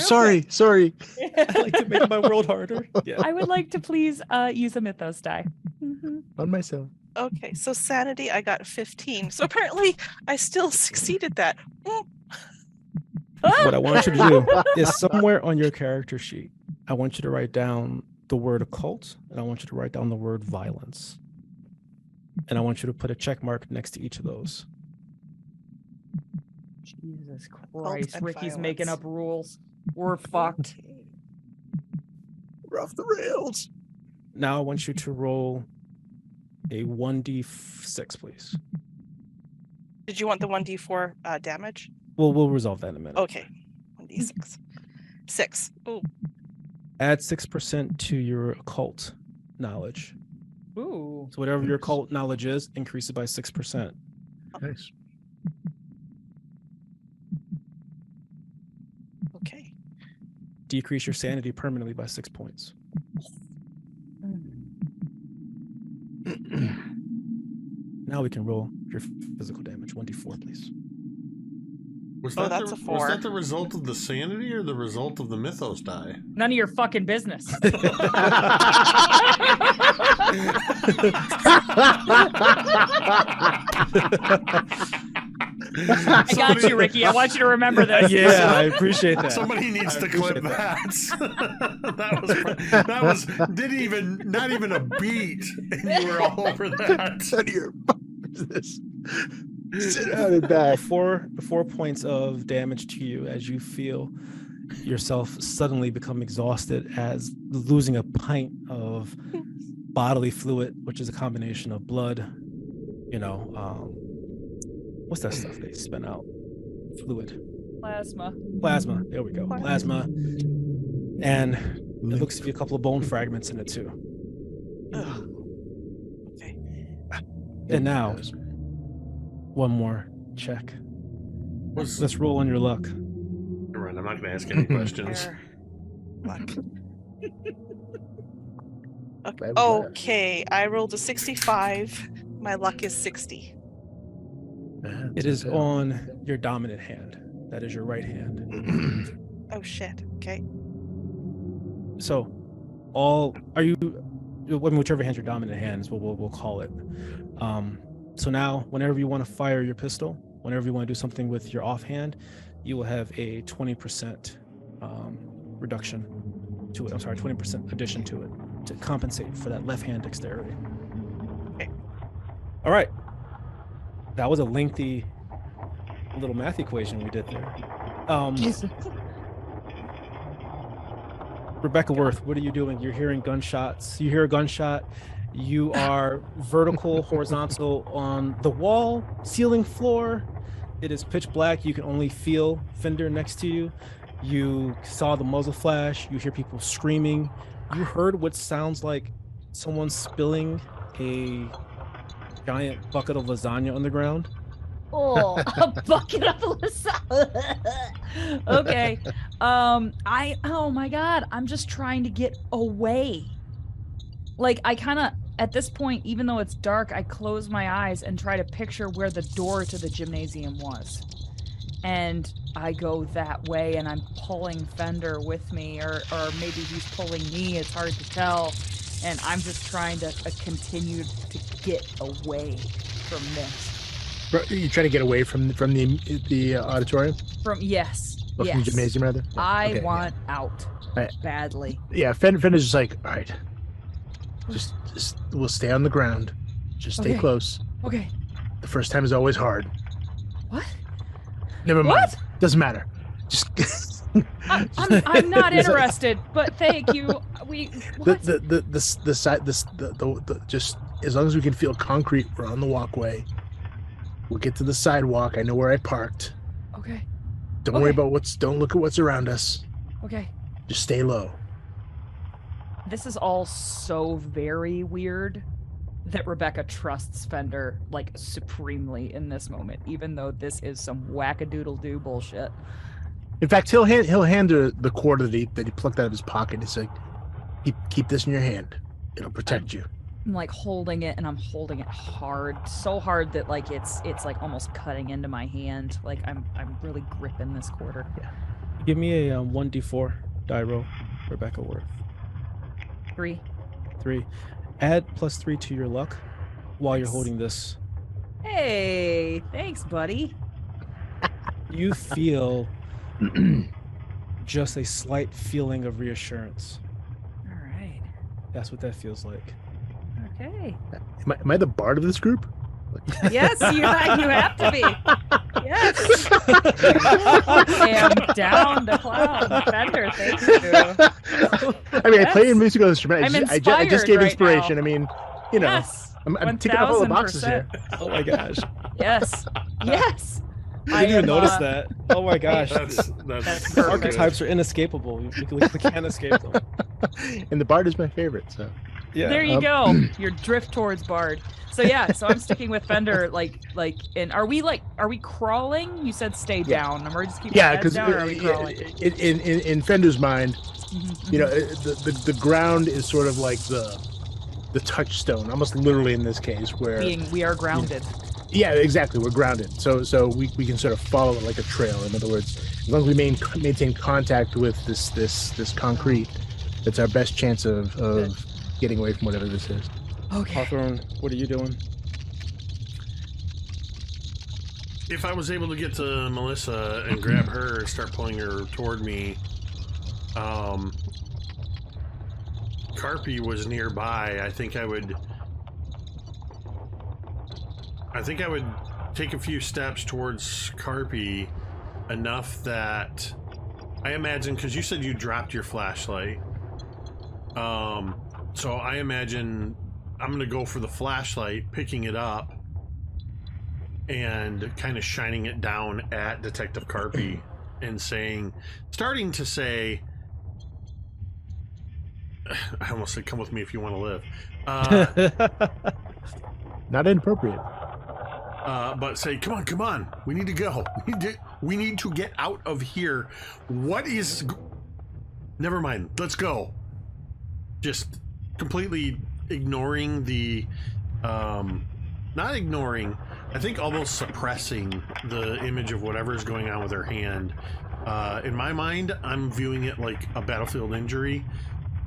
sorry. I'd like to make my world harder. Yeah. I would like to please use a mythos die. Mhm. On myself. Okay, so sanity, I got 15. So apparently, I still succeeded that. What I want you to do is somewhere on your character sheet, I want you to write down the word occult, and I want you to write down the word violence. And I want you to put a check mark next to each of those. Jesus Christ. and Ricky's making violence. up rules. We're fucked. We're off the rails. Now I want you to roll a 1d6, please. Did you want the 1d4 damage? We'll resolve that in a minute. Okay, 1d6. 6. Ooh, Add 6% to your occult knowledge. Ooh. So whatever your occult knowledge is, increase it by 6%. Nice. okay. Decrease your sanity permanently by 6 points. Now we can roll your physical damage. 1d4, please. Was Oh, that that's the, a 4. Was that the result of the sanity or the result of the mythos die? None of your fucking business. I got you, Ricky. I want you to remember this. Yeah, I appreciate that. Somebody needs I to clip appreciate that. that was didn't even not even a beat, and you were all over that. None of your business. Sit down and back. 4 points of damage to you as you feel yourself suddenly become exhausted, as losing a pint of bodily fluid, which is a combination of blood, what's that stuff they spin out? Fluid. Plasma. Plasma. There we go. Plasma. And it looks to be a couple of bone fragments in it too. Ugh. Okay. And now, one more check. Let's roll on your luck. Right, I'm not going to ask any questions. Fair luck. Bad Okay, I rolled a 65. My luck is 60. It is on your dominant hand. That is your right hand. Oh shit. Okay. So, whichever hand's your dominant hand is what we'll call it. So now, whenever you want to fire your pistol, whenever you want to do something with your offhand, you will have a 20% reduction to it. I'm sorry, 20% addition to it to compensate for that left hand dexterity. Okay. All right. That was a lengthy little math equation we did there. Rebecca Worth, what are you doing? You're hearing gunshots. You hear a gunshot. You are vertical, horizontal on the wall, ceiling, floor. It is pitch black. You can only feel Fender next to you. You saw the muzzle flash. You hear people screaming. You heard what sounds like someone spilling a giant bucket of lasagna on the ground. Oh, a bucket of lasagna. Okay. Oh my God, I'm just trying to get away. Like, I kind of, at this point, even though it's dark, I close my eyes and try to picture where the door to the gymnasium was. And I go that way, and I'm pulling Fender with me, or maybe he's pulling me. It's hard to tell. And I'm just trying to continue to get away from this. You trying to get away from the auditorium? Yes. Or from the gymnasium, rather? Yeah. I Okay, want out Right. badly. Yeah, Fender's just like, all right, just we'll stay on the ground. Just stay Okay. close. Okay. The first time is always hard. What? Never mind. What? Doesn't matter. Just I'm not interested, but thank you. What? the side just as long as we can feel concrete, we're on the walkway. We'll get to the sidewalk. I know where I parked. Okay. Don't worry about don't look at what's around us. Okay. Just stay low. This is all so very weird that Rebecca trusts Fender like supremely in this moment, even though this is some wackadoodle-doo bullshit. In fact, he'll hand her the quarter that he plucked out of his pocket. He's like, keep this in your hand. It'll protect you. I'm like holding it, and I'm holding it hard, so hard that like it's like almost cutting into my hand. Like I'm really gripping this quarter. Yeah. Give me a 1d4 die roll, Rebecca Worth. 3. 3. Add +3 to your luck while you're holding this. Hey, thanks, buddy. You feel just a slight feeling of reassurance. All right. That's what that feels like. Okay. Am I the bard of this group? Yes, you have to be. Yes. I am down to clown. Fender, thank you. I mean, I play a musical instrument. I'm I just gave inspired right inspiration. now. I mean, you know, Yes. I'm ticking off all the boxes 1000%. here. Oh my gosh. Yes. Yes. I didn't even notice am, that. Oh my gosh. That's perfect. Archetypes are inescapable. We can't escape them. And the bard is my favorite. So Yeah. There you go. Your drift towards Bard. So yeah, so I'm sticking with Fender. Like, and are we crawling? You said stay down. Am I just keeping yeah, because because down? Or are we crawling? in Fender's mind, Mhm, you know, the ground is sort of like the touchstone, almost literally in this case, where we are grounded. yeah, exactly, we're grounded. So we can sort of follow it like a trail. In other words, as long as we maintain contact with this concrete, that's our best chance of getting away from whatever this is. Okay. Hawthorne, what are you doing? If I was able to get to Melissa and grab her, start pulling her toward me, Karppi was nearby. I think I would take a few steps towards Karppi, enough that I imagine, because you said you dropped your flashlight. So I imagine I'm going to go for the flashlight, picking it up, and kind of shining it down at Detective Karppi and starting to say, I almost said, come with me if you want to live. Not inappropriate. But say, come on, we need to go. We need to get out of here. What is... Never mind, let's go. Just completely ignoring the... not ignoring, I think almost suppressing the image of whatever is going on with her hand. In my mind, I'm viewing it like a battlefield injury.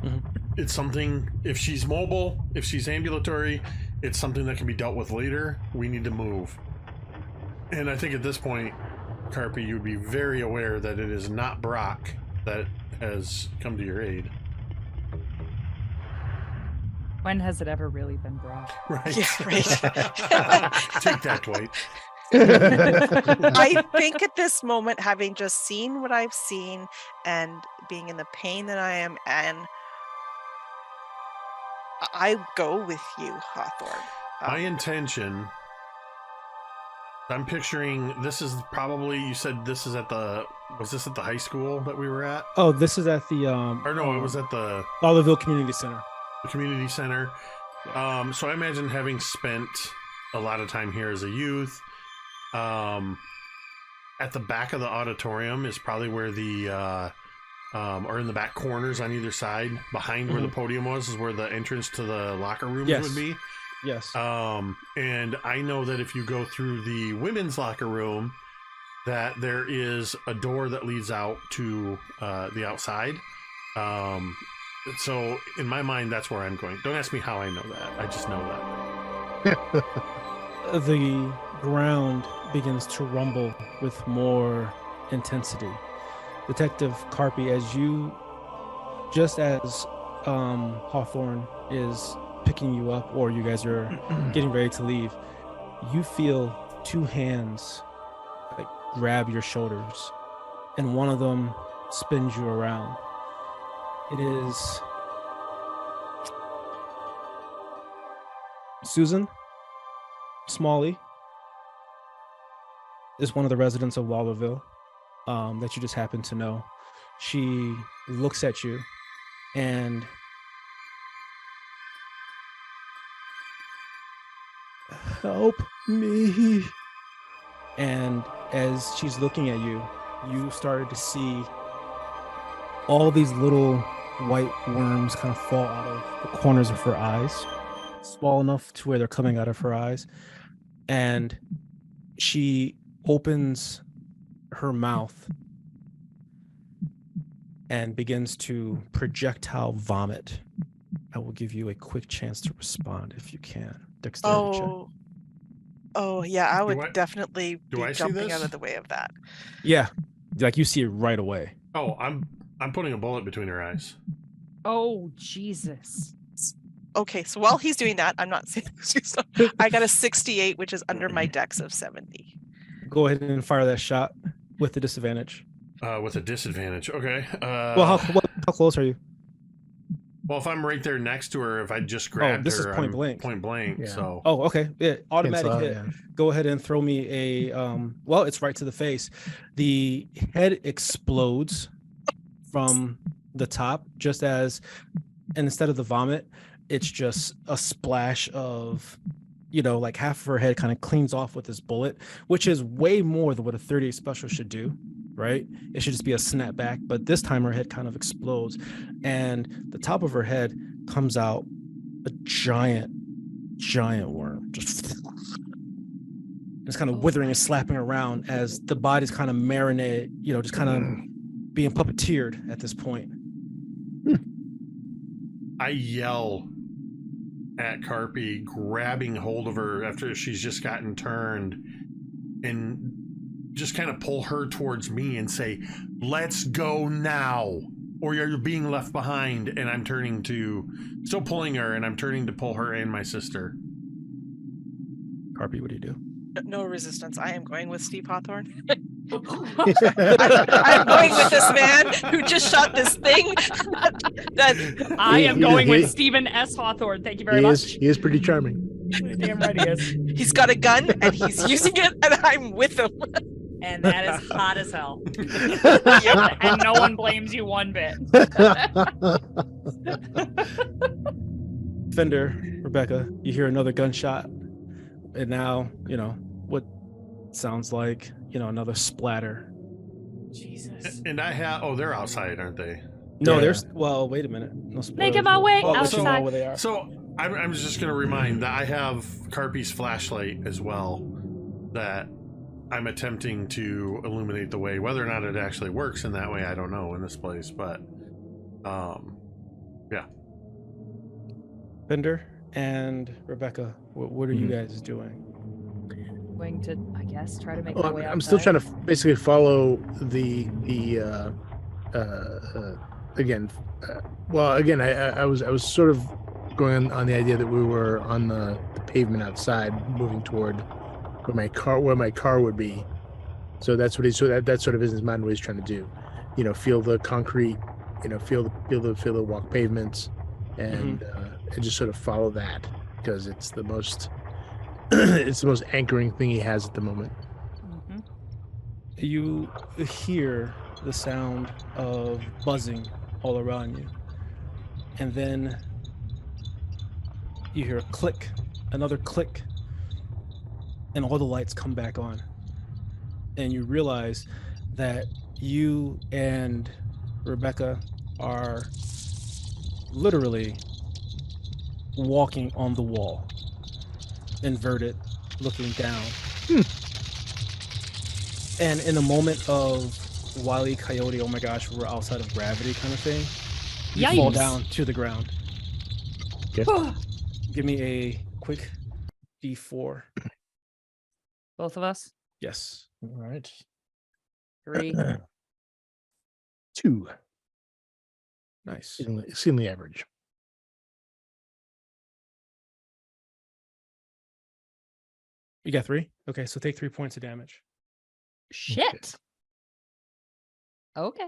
Mhm. It's something, if she's mobile, if she's ambulatory, it's something that can be dealt with later. We need to move. And I think at this point, Karppi, you would be very aware that it is not Brock that has come to your aid. When has it ever really been Brock? Right. Yeah, right. Take that, Dwight. I think at this moment, having just seen what I've seen and being in the pain that I am in, I go with you, Hawthorne. My intention I'm picturing this is probably, you said this is was this at the high school that we were at? Oh, this is at the Or no, it was at the Lawlerville Community Center. community center. So I imagine having spent a lot of time here as a youth, at the back of the auditorium is probably where the or in the back corners on either side, behind where the podium was, is where the entrance to the locker rooms would be. Yes. And I know that if you go through the women's locker room, that there is a door that leads out to the outside. So in my mind, that's where I'm going. Don't ask me how I know that. I just know that. The ground begins to rumble with more intensity. Detective Karppi, just as Hawthorne is picking you up, or you guys are getting ready to leave, you feel two hands like grab your shoulders, and one of them spins you around. It is Susan Smalley, is one of the residents of Lawlerville that you just happen to know. She looks at you and help me. And as she's looking at you, you started to see all these little white worms kind of fall out of the corners of her eyes, small enough to where they're coming out of her eyes. And she opens her mouth and begins to projectile vomit. I will give you a quick chance to respond if you can. Dexterity check. Oh yeah, I would I- definitely do be I see jumping this? out of the way of that. Yeah, like you see it right away. Oh, I'm putting a bullet between her eyes. Oh, Jesus. Okay, so while he's doing that, I'm not saying I got a 68, which is under my dex of 70. Go ahead and fire that shot with the disadvantage. With a disadvantage. Okay. Well, how close are you? Well, if I'm right there next to her, if I just grabbed this is her, point I'm blank. Point blank. Yeah. So. Oh, okay. Yeah, automatic Cancel out, hit. yeah. Go ahead and throw me a well, it's right to the face. The head explodes from the top, just as, and instead of the vomit, it's just a splash of, like half of her head kind of cleans off with this bullet, which is way more than what a 38 special should do, right? It should just be a snapback, but this time her head kind of explodes, and the top of her head comes out a giant worm, just it's kind of withering and slapping around as the body's kind of marinated, just kind of being puppeteered at this point. I yell at Karppi, grabbing hold of her after she's just gotten turned, and just kind of pull her towards me and say, "Let's go now, or you're being left behind." And I'm still pulling her, and I'm turning to pull her and my sister. Karppi, what do you do? No resistance. I am going with Steve Hawthorne. I'm going with this man who just shot this thing. I am going he- with Stephen S. Hawthorne. Thank you very much. He is pretty charming. Damn right he is. He's got a gun and he's using it, and I'm with him. And that is hot as hell. And no one blames you one bit. Fender, Rebecca, you hear another gunshot, and now what sounds like another splatter. Jesus. And I have they're outside, aren't they? No, Yeah. there's wait a minute. No spoilers. Making my way Well, I'll let you know outside. where they are. So I'm just going to remind that I have Karppi's flashlight as well, that I'm attempting to illuminate the way. Whether or not it actually works in that way, I don't know in this place, but yeah. Fender and Rebecca, what are you guys doing? Going to, I guess, try to make my Well, way outside. I'm still trying to basically follow the I was sort of going on the idea that we were on the pavement outside, moving toward where my car would be. So that's what that sort of is his mind what he's trying to do. Feel the concrete, feel the walk pavements, and just sort of follow that, because it's the most it's the most anchoring thing he has at the moment. Mm-hmm. You hear the sound of buzzing all around you. And then you hear a click, another click, and all the lights come back on. And you realize that you and Rebecca are literally walking on the wall, inverted, looking down. And in a moment of Wile E. Coyote, oh my gosh, we're outside of gravity kind of thing, you fall Yikes. down to the ground. Okay. Give me a quick D4. Both of us. Yes. All right. 3. 2. Nice. Extremely average. You got 3? Okay, so take 3 points of damage. Shit. Okay.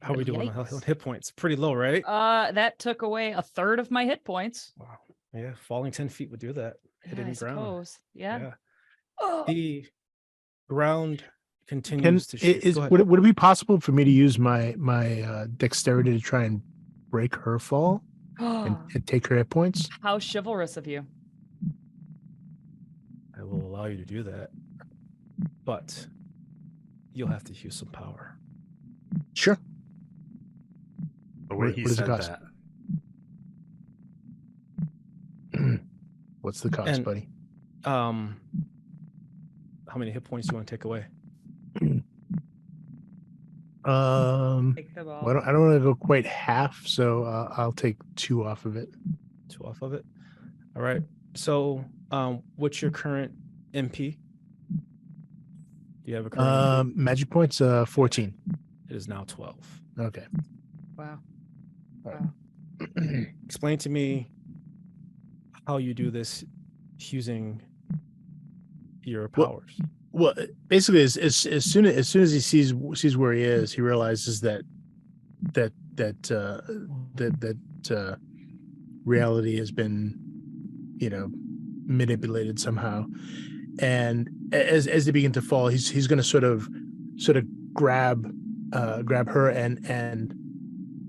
How are we doing on Yikes. hit points? Pretty low, right? That took away a third of my hit points. Wow. Yeah, falling 10 feet would do that. Hitting I ground. suppose. Yeah. Yeah. Oh. The ground continues to shake. Go ahead. Would it be possible for me to use my dexterity to try and break her fall and take her hit points? How chivalrous of you. I will allow you to do that, but you'll have to use some power. Sure. The way What he does it said cost? that. What's the cost, And- buddy? How many hit points do you want to take away? Take them all. Well, I don't want to go quite half, so I'll take 2 off of it. 2 off of it. All right. So, what's your current MP? Do you have a current MP? Magic points, 14. It is now 12. Okay. Wow. All right. Wow. Explain to me how you do this using your powers. Well, basically, as soon as he sees where he is, he realizes that reality has been, manipulated somehow, and as they begin to fall, he's going to sort of grab her, and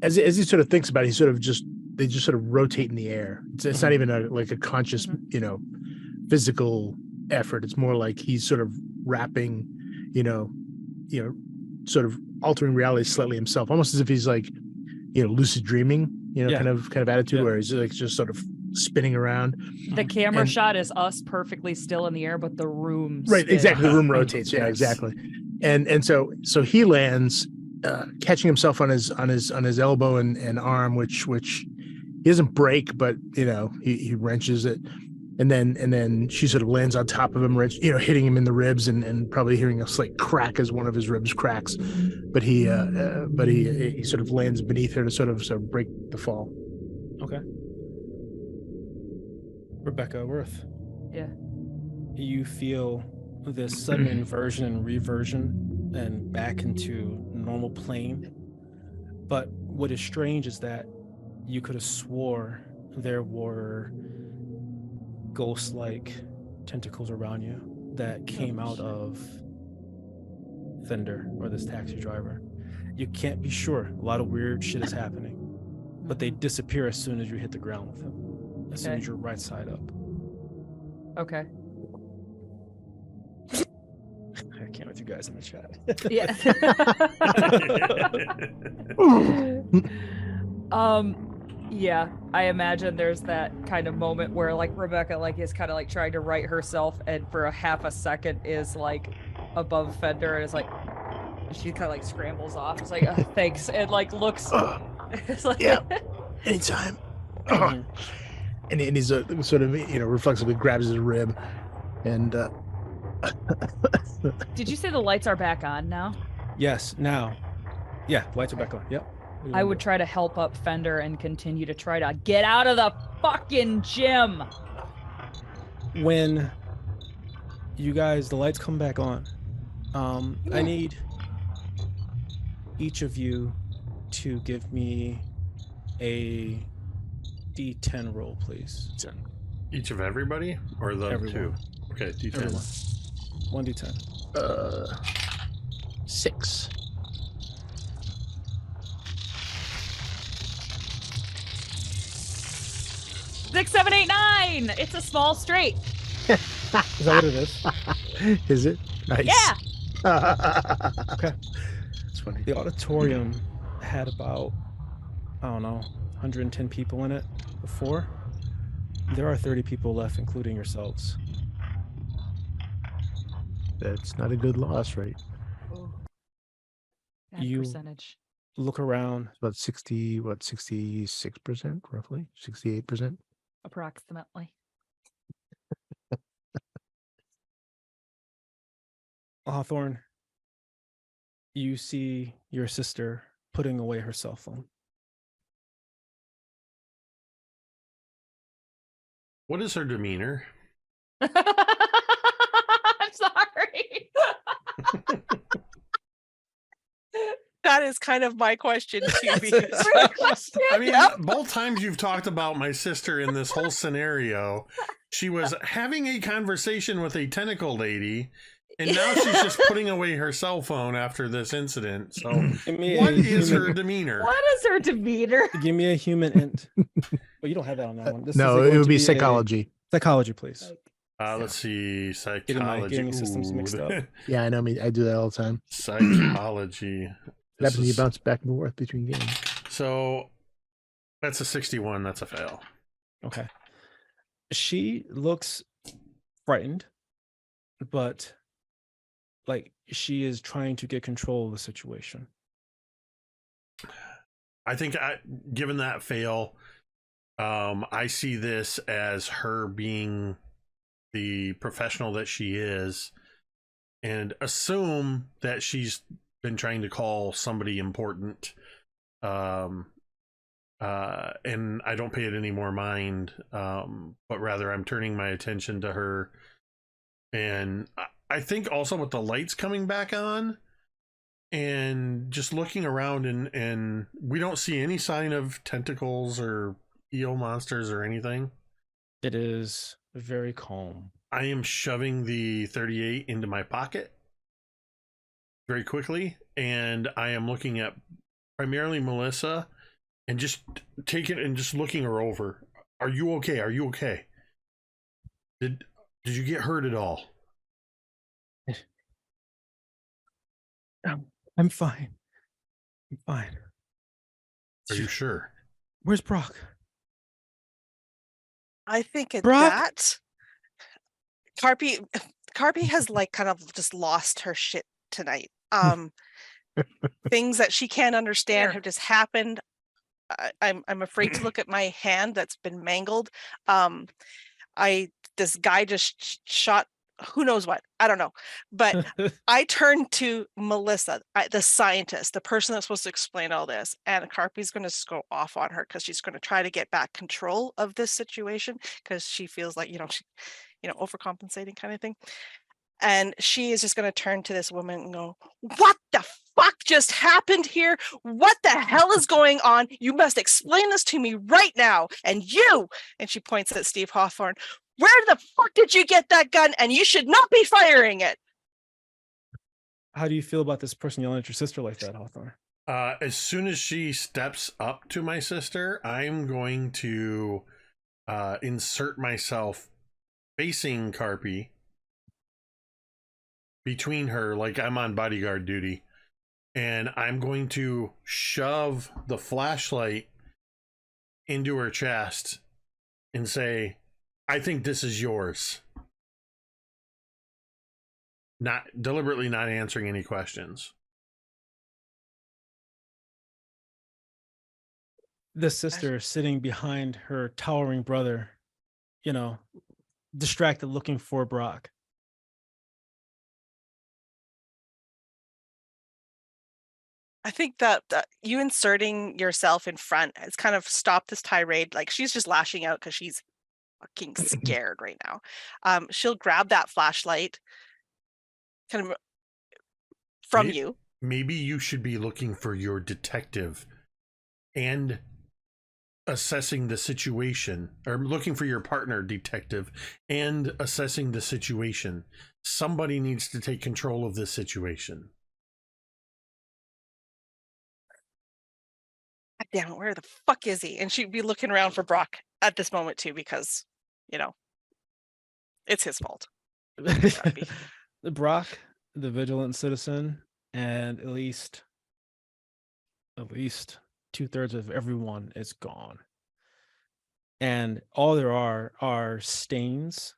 as he sort of thinks about it, they just sort of rotate in the air. It's not even a conscious, physical effort. It's more like he's sort of wrapping, sort of altering reality slightly himself, almost as if he's like, lucid dreaming, kind of attitude where he's like just sort of spinning around. The camera shot is us perfectly still in the air, but the room Right, spins. exactly. The room rotates. Yeah, Yes. exactly. And so he lands, catching himself on his elbow and arm, which he doesn't break, but he wrenches it, and then she sort of lands on top of him, hitting him in the ribs and probably hearing a slight crack as one of his ribs cracks, but he sort of lands beneath her to sort of break the fall. Okay. Rebecca Worth. Yeah. You feel this sudden inversion and reversion and back into normal plane. But what is strange is that you could have swore there were ghost-like tentacles around you that came out of Fender, or this taxi driver. You can't be sure. A lot of weird shit is happening. But they disappear as soon as you hit the ground with him. As soon as you're right side up. Okay. I can't with you guys in the chat. Yeah. Yeah, I imagine there's that kind of moment where like Rebecca is kind of trying to right herself, and for a half a second is above Fender, and is she kind of scrambles off. It's thanks, and looks. It's Yeah, anytime. And he's sort of reflexively grabs his rib, and Did you say the lights are back on now? Yes, now. Yeah, lights are back on. Yep. I would try to help up Fender and continue to try to get out of the fucking gym. When you guys, the lights come back on, I need each of you to give me a D10 roll, please. Each of everybody? Or the Everyone. two? Okay, D10. Everyone. 1d10. 6. 6, 7, 8, 9. It's a small straight. Is that what it is? Is it? Nice. Yeah. Okay. It's funny. The auditorium had about, I don't know, 110 people in it before. There are 30 people left, including yourselves. That's not a good loss rate. Bad You- percentage. Look around. It's about 66% roughly, 68%. Approximately. Hawthorne, you see your sister putting away her cell phone. What is her demeanor? I'm sorry. That is kind of my question too. Because I mean, both times you've talked about my sister in this whole scenario, she was having a conversation with a tentacle lady, and now she's just putting away her cell phone after this incident. So, Give me what a is her human- demeanor? What is her demeanor? Give me a human int. Well, you don't have that on that one. This No, is it going would to be a- psychology. Psychology, please. Let's see, Getting my psychology. gaming systems mixed up. Yeah, I know. I do that all the time. Psychology. It This happens when you is- bounce back and forth between games. So, that's a 61. That's a fail. Okay. She looks frightened, but like she is trying to get control of the situation. I think, given that fail, I see this as her being the professional that she is, and assume that she's been trying to call somebody important, and I don't pay it any more mind, but rather I'm turning my attention to her, and I think also with the lights coming back on and just looking around, and we don't see any sign of tentacles or eel monsters or anything. It is very calm. I am shoving the 38 into my pocket very quickly, and I am looking at primarily Melissa and just taking and just looking her over. Are you okay? Are you okay? Did you get hurt at all? I'm fine. I'm fine. Are you sure? Where's Brock? I think at Brock? that, Karppi has like kind of just lost her shit tonight. Things that she can't understand Here. have just happened. I'm afraid to look at my hand that's been mangled. This guy just shot who knows what. I don't know. But I turned to Melissa, the scientist, the person that's supposed to explain all this, and Karppi's going to go off on her because she's going to try to get back control of this situation because she feels like overcompensating kind of thing. And she is just going to turn to this woman and go, "What the fuck just happened here? What the hell is going on? You must explain this to me right now. And you," and she points at Steve Hawthorne, "where the fuck did you get that gun? And you should not be firing it." How do you feel about this person yelling at your sister like that, Hawthorne? As soon as she steps up to my sister, I'm going to insert myself facing Karppi between her, like I'm on bodyguard duty, and I'm going to shove the flashlight into her chest and say, "I think this is yours." Not deliberately not answering any questions. The sister sitting behind her towering brother, distracted looking for Brock. I think that you inserting yourself in front has kind of stopped this tirade. Like, she's just lashing out because she's fucking scared right now. She'll grab that flashlight kind of from Maybe- you. Maybe you should be looking for your detective and assessing the situation, or looking for your partner, detective, and assessing the situation. Somebody needs to take control of this situation. God damn it, where the fuck is he? And she'd be looking around for Brock at this moment too, because, you know, it's his fault. Brock, the vigilant citizen, and at least 2/3 of everyone is gone. And all there are stains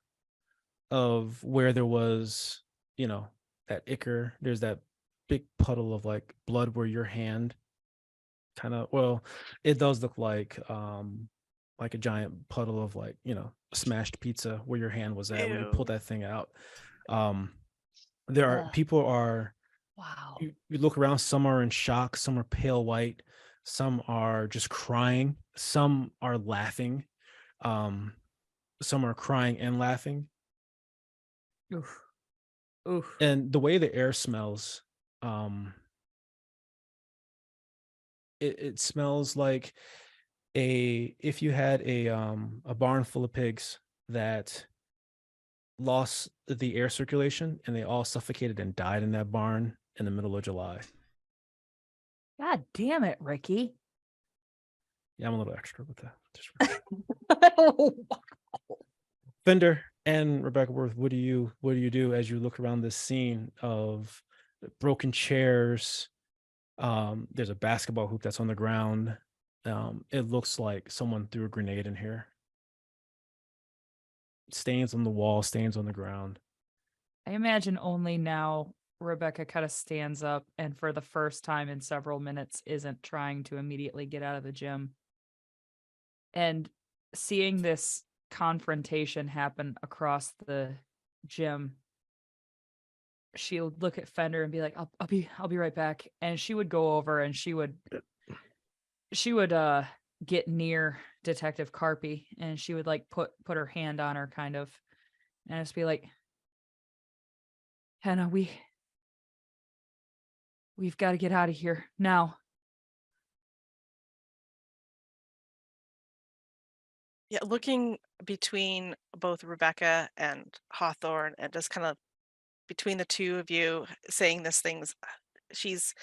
of where there was, that ichor. There's that big puddle of like blood where your hand it does look like a giant puddle of like, smashed pizza where your hand was at when you pulled that thing out. There are people are Wow. You look around, some are in shock, some are pale white, some are just crying, some are laughing, some are crying and laughing. Oof. Oof. And the way the air smells, it smells like if you had a barn full of pigs that lost the air circulation and they all suffocated and died in that barn in the middle of July. God damn it, Ricky. Yeah, I'm a little extra with that. Fender and Rebecca Worth, what do you do as you look around this scene of broken chairs? There's a basketball hoop that's on the ground. It looks like someone threw a grenade in here. Stains on the wall, stains on the ground. I imagine only now Rebecca kind of stands up and for the first time in several minutes isn't trying to immediately get out of the gym. And seeing this confrontation happen across the gym, she would look at Fender and be like, I'll be right back. And she would go over and she would get near Detective Karppi and she would like put her hand on her kind of and just be like, Hannah, we've got to get out of here now. Yeah, looking between both Rebecca and Hawthorne and just kind of between the two of you saying these things, she's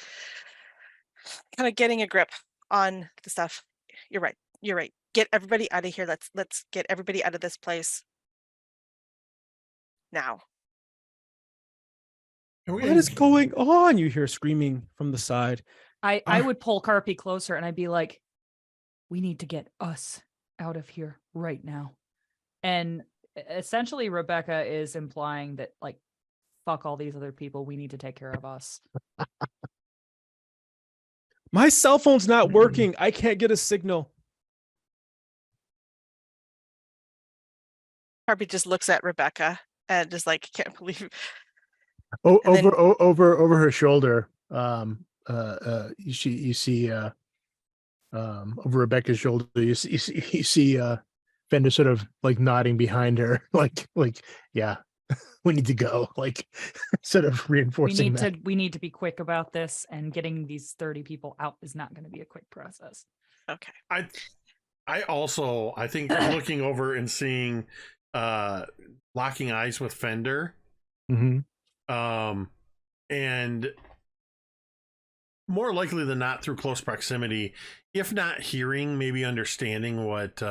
kind of getting a grip on the stuff. You're right. Get everybody out of here. Let's get everybody out of this place now. What is going on? You hear screaming from the side. I would pull Karppi closer and I'd be like, we need to get us out of here right now. And essentially Rebecca is implying that like, fuck all these other people. We need to take care of us. My cell phone's not working. I can't get a signal. Karppi just looks at Rebecca and just like, can't believe. Over her shoulder, you see over Rebecca's shoulder, you see Fender sort of like nodding behind her, like yeah, we need to go, like sort of reinforcing we need to be quick about this, and getting these 30 people out is not going to be a quick process. Okay. I think looking over and seeing locking eyes with Fender. Mm-hmm. And more likely than not through close proximity, if not hearing, maybe understanding what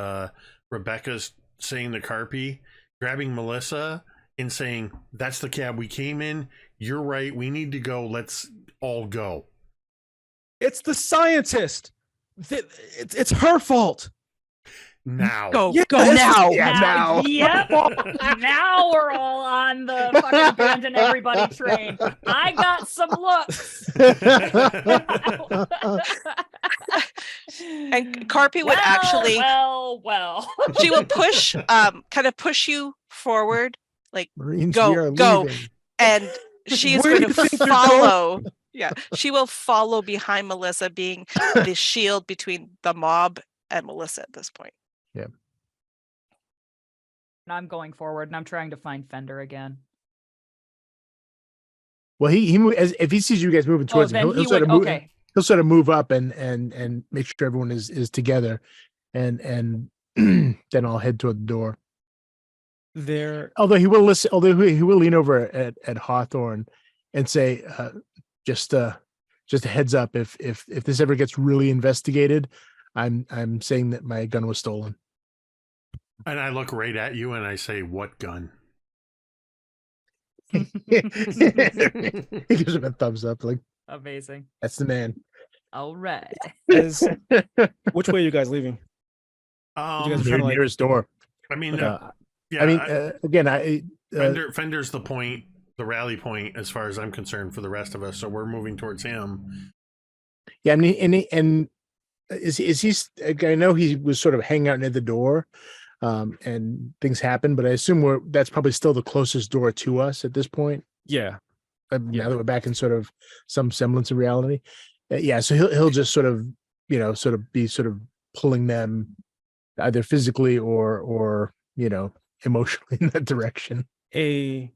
Rebecca's saying to Karppi, grabbing Melissa and saying, that's the cab we came in. You're right. We need to go. Let's all go. It's the scientist. It's her fault. Now. Go now. Now. Yep. Now we're all on the fucking abandon everybody train. I got some looks. And Karppi would actually she will push kind of push you forward, like Marines, go, and she is going to follow. Yeah, she will follow behind Melissa, being the shield between the mob and Melissa at this point. Yeah. And I'm going forward and I'm trying to find Fender again. Well, if he sees you guys moving towards him, he'll sort of move up and make sure everyone is together. and then I'll head toward the door. There, Although he will listen, although he will lean over at Hawthorne and say, just a heads up, if this ever gets really investigated, I'm saying that my gun was stolen. And I look right at you and I say, "What gun?" He gives him a thumbs up, like, Amazing. that's the man. All right. which way are you guys leaving? You guys are The trying to, like- nearest door. I mean, Yeah, yeah. I mean, again, Fender's the point, the rally point, as far as I'm concerned, for the rest of us. So we're moving towards him. yeah, and is he? I know he was sort of hanging out near the door, and things happen, but I assume that's probably still the closest door to us at this point. Yeah. Now that we're back in sort of some semblance of reality, yeah. So he'll just sort of be pulling them either physically or emotionally in that direction. A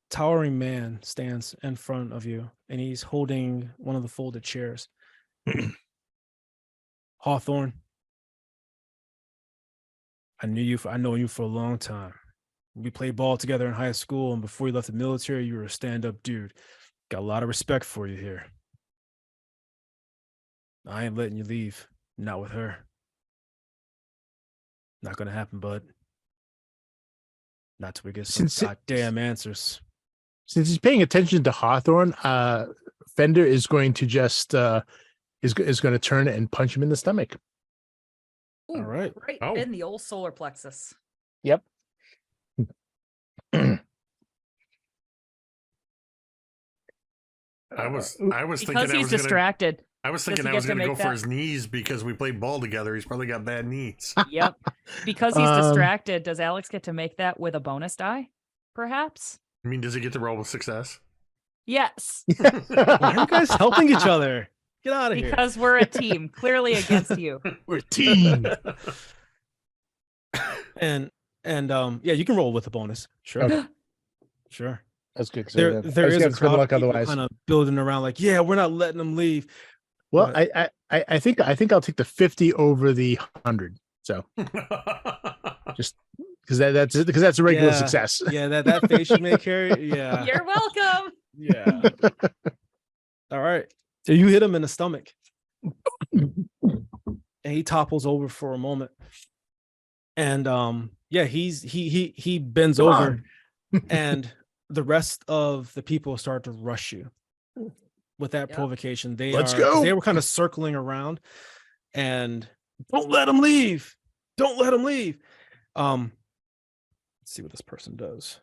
towering man stands in front of you, and he's holding one of the folded chairs. Hawthorne, I know you for a long time. We played ball together in high school, and before you left the military, you were a stand-up dude. Got a lot of respect for you here. I ain't letting you leave. Not with her. Not gonna happen, bud. Not till we get some goddamn answers. Since he's paying attention to Hawthorne, Fender is going to just is going to turn and punch him in the stomach. Ooh, All right. Right Oh. in the old solar plexus. Yep. I was Because thinking he's distracted. I was Does thinking he I was get to going to go make for that? his knees because we played ball together. He's probably got bad knees. Yep. Because he's Um, distracted, does Alex get to make that with a bonus die? Perhaps? I mean, does he get to roll with success? Yes. Why are you guys helping each other? Get out of here. Because we're a team, clearly against you. We're a team. And yeah, you can roll with a bonus. Sure. Okay. Sure. That's good. There is a crowd luck of otherwise. kind of building around like, yeah, we're not letting them leave. Well, But- I think I'll take the 50 over the 100. So just because that's a regular Yeah. success. Yeah, that face you make, Cari. Yeah. You're welcome. Yeah. All right. So you hit him in the stomach. And he topples over for a moment. And yeah, he bends Come over on. and the rest of the people start to rush you with that Yep. provocation. Let's go. They were kind of circling around and don't let him leave. Don't let him leave. Let's see what this person does.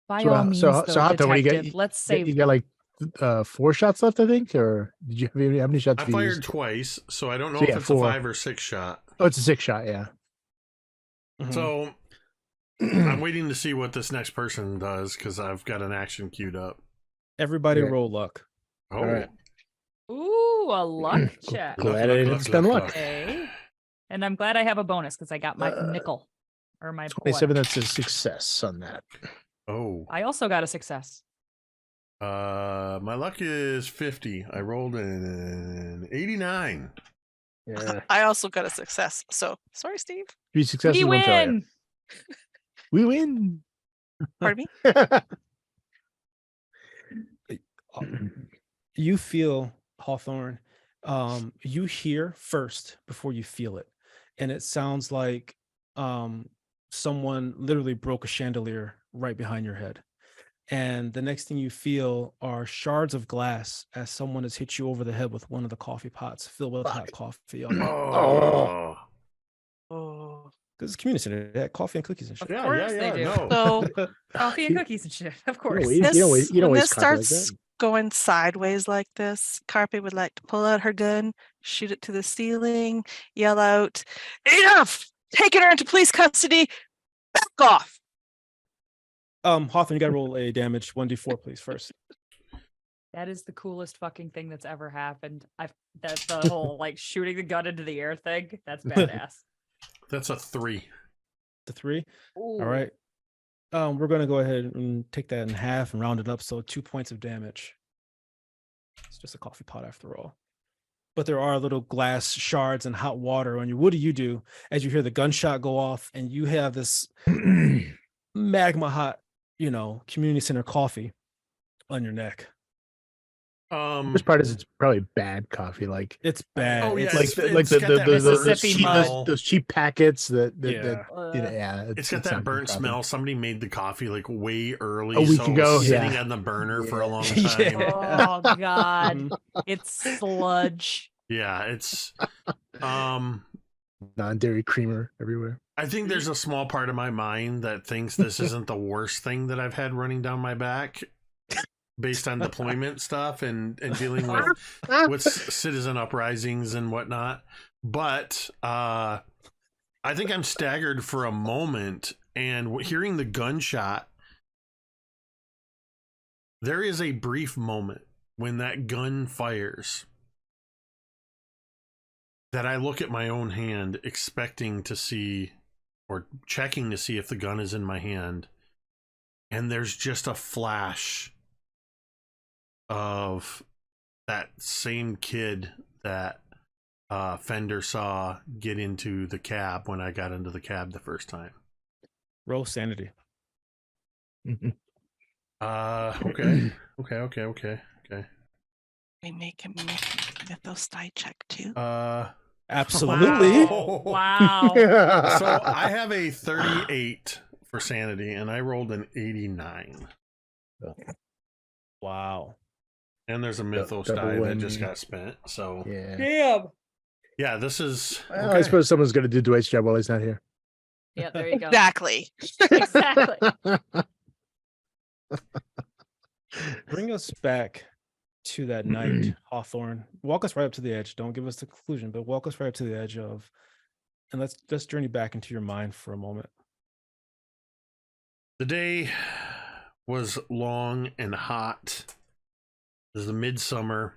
By So, all means, so though, Hato, what do you detective, get? let's You save got like 4 shots left, I think, or did you have how many shots? I have you fired used? twice, so I don't know So if yeah, it's 4. a 5 or 6 shot. Oh, it's a 6 shot. Yeah. Mhm. So I'm waiting to see what this next person does because I've got an action queued up. Everybody Yeah. roll luck. Oh, All right. Ooh, a luck check. Glad I didn't spend luck. Okay. And I'm glad I have a bonus because I got my Uh, nickel. Or my 27. what? That's a success on that. Oh, I also got a success. my luck is 50. I rolled an 89. Yeah. I also got a success. So sorry, Steve. 3 successes. We one failure. win. We win. Pardon me. You feel, Hawthorne, you hear first before you feel it. And it sounds like someone literally broke a chandelier right behind your head. And the next thing you feel are shards of glass as someone has hit you over the head with one of the coffee pots filled with hot coffee. Oh, Oh. Because it's community center, they had coffee and cookies and shit. Of course they do. No. So Coffee and cookies and shit. Of course. You don't waste when this coffee like starts that. going sideways like this, Karppi would like to pull out her gun, shoot it to the ceiling, yell out, "Enough! Taking her into police custody! Back off!" Hawthorne, you gotta roll a damage 1d4, please, first. That is the coolest fucking thing that's ever happened. That's the whole like shooting the gun into the air thing. That's badass. That's a 3. The 3. Ooh. All right. We're gonna go ahead and take that in half and round it up, so 2 points of damage. It's just a coffee pot after all. but there are little glass shards and hot water on you. What do you do as you hear the gunshot go off and you have this magma hot, community center coffee on your neck? This part is it's probably bad coffee. Like It's bad. Oh, yeah, It's it's got that Mississippi burnt mud. smell. those cheap packets that Uh, It's got that not burnt good coffee. smell. Somebody made the coffee like way early, A week so it ago, was sitting yeah. on the burner for a long Yeah. time. Oh God, Mhm. it's sludge. Yeah, it's Non-dairy creamer everywhere. I think there's a small part of my mind that thinks this isn't the worst thing that I've had running down my back based on deployment stuff and dealing with citizen uprisings and whatnot. But I think I'm staggered for a moment, and hearing the gunshot, there is a brief moment when that gun fires that I look at my own hand expecting to see or checking to see if the gun is in my hand. And there's just a flash of that same kid that Fender saw get into the cab when I got into the cab the first time. Roll sanity. Okay. We make him make a Mythos die check too. Absolutely. Wow. So I have a 38 for sanity, and I rolled an 89. Wow. And there's a Mythos double die that win. just got spent. So Yeah. Damn. yeah, this is. Well, okay. I suppose someone's going to do Dwight's job while he's not here. Yeah, there you go. Exactly. Exactly. Bring us back to that night, Hawthorne. Walk us right up to the edge. Don't give us the conclusion, but walk us right up to the edge of, and let's journey back into your mind for a moment. The day was long and hot. It was the midsummer.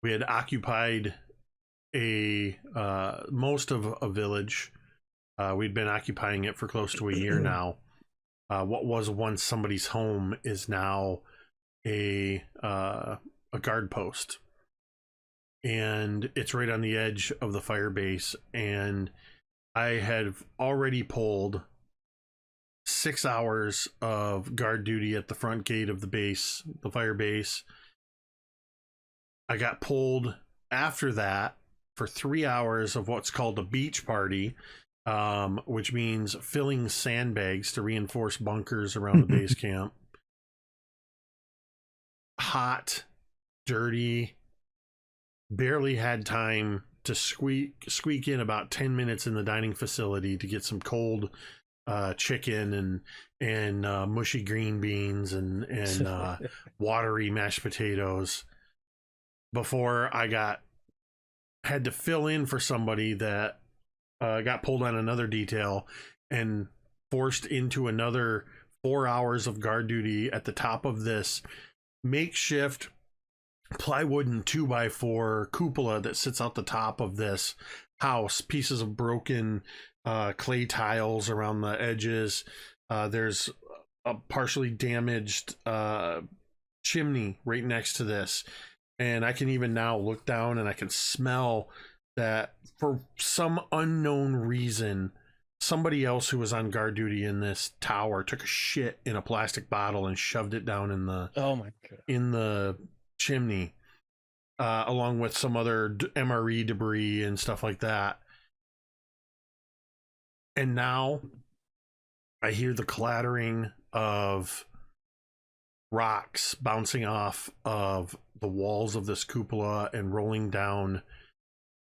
We had occupied most of a village. We'd been occupying it for close to a year now. What was once somebody's home is now a guard post, and it's right on the edge of the fire base. And I had already pulled 6 hours of guard duty at the front gate of the base, the fire base. I got pulled after that for 3 hours of what's called a beach party, which means filling sandbags to reinforce bunkers around the base camp. Hot, dirty, barely had time to squeak in about 10 minutes in the dining facility to get some cold chicken and mushy green beans and watery mashed potatoes before I had to fill in for somebody that got pulled on another detail and forced into another 4 hours of guard duty at the top of this makeshift plywood and 2x4 cupola that sits out the top of this house. Pieces of broken clay tiles around the edges. There's a partially damaged chimney right next to this, and I can even now look down and I can smell that for some unknown reason somebody else who was on guard duty in this tower took a shit in a plastic bottle and shoved it down in the Oh my God. in the chimney, along with some other MRE debris and stuff like that. And now I hear the clattering of rocks bouncing off of the walls of this cupola and rolling down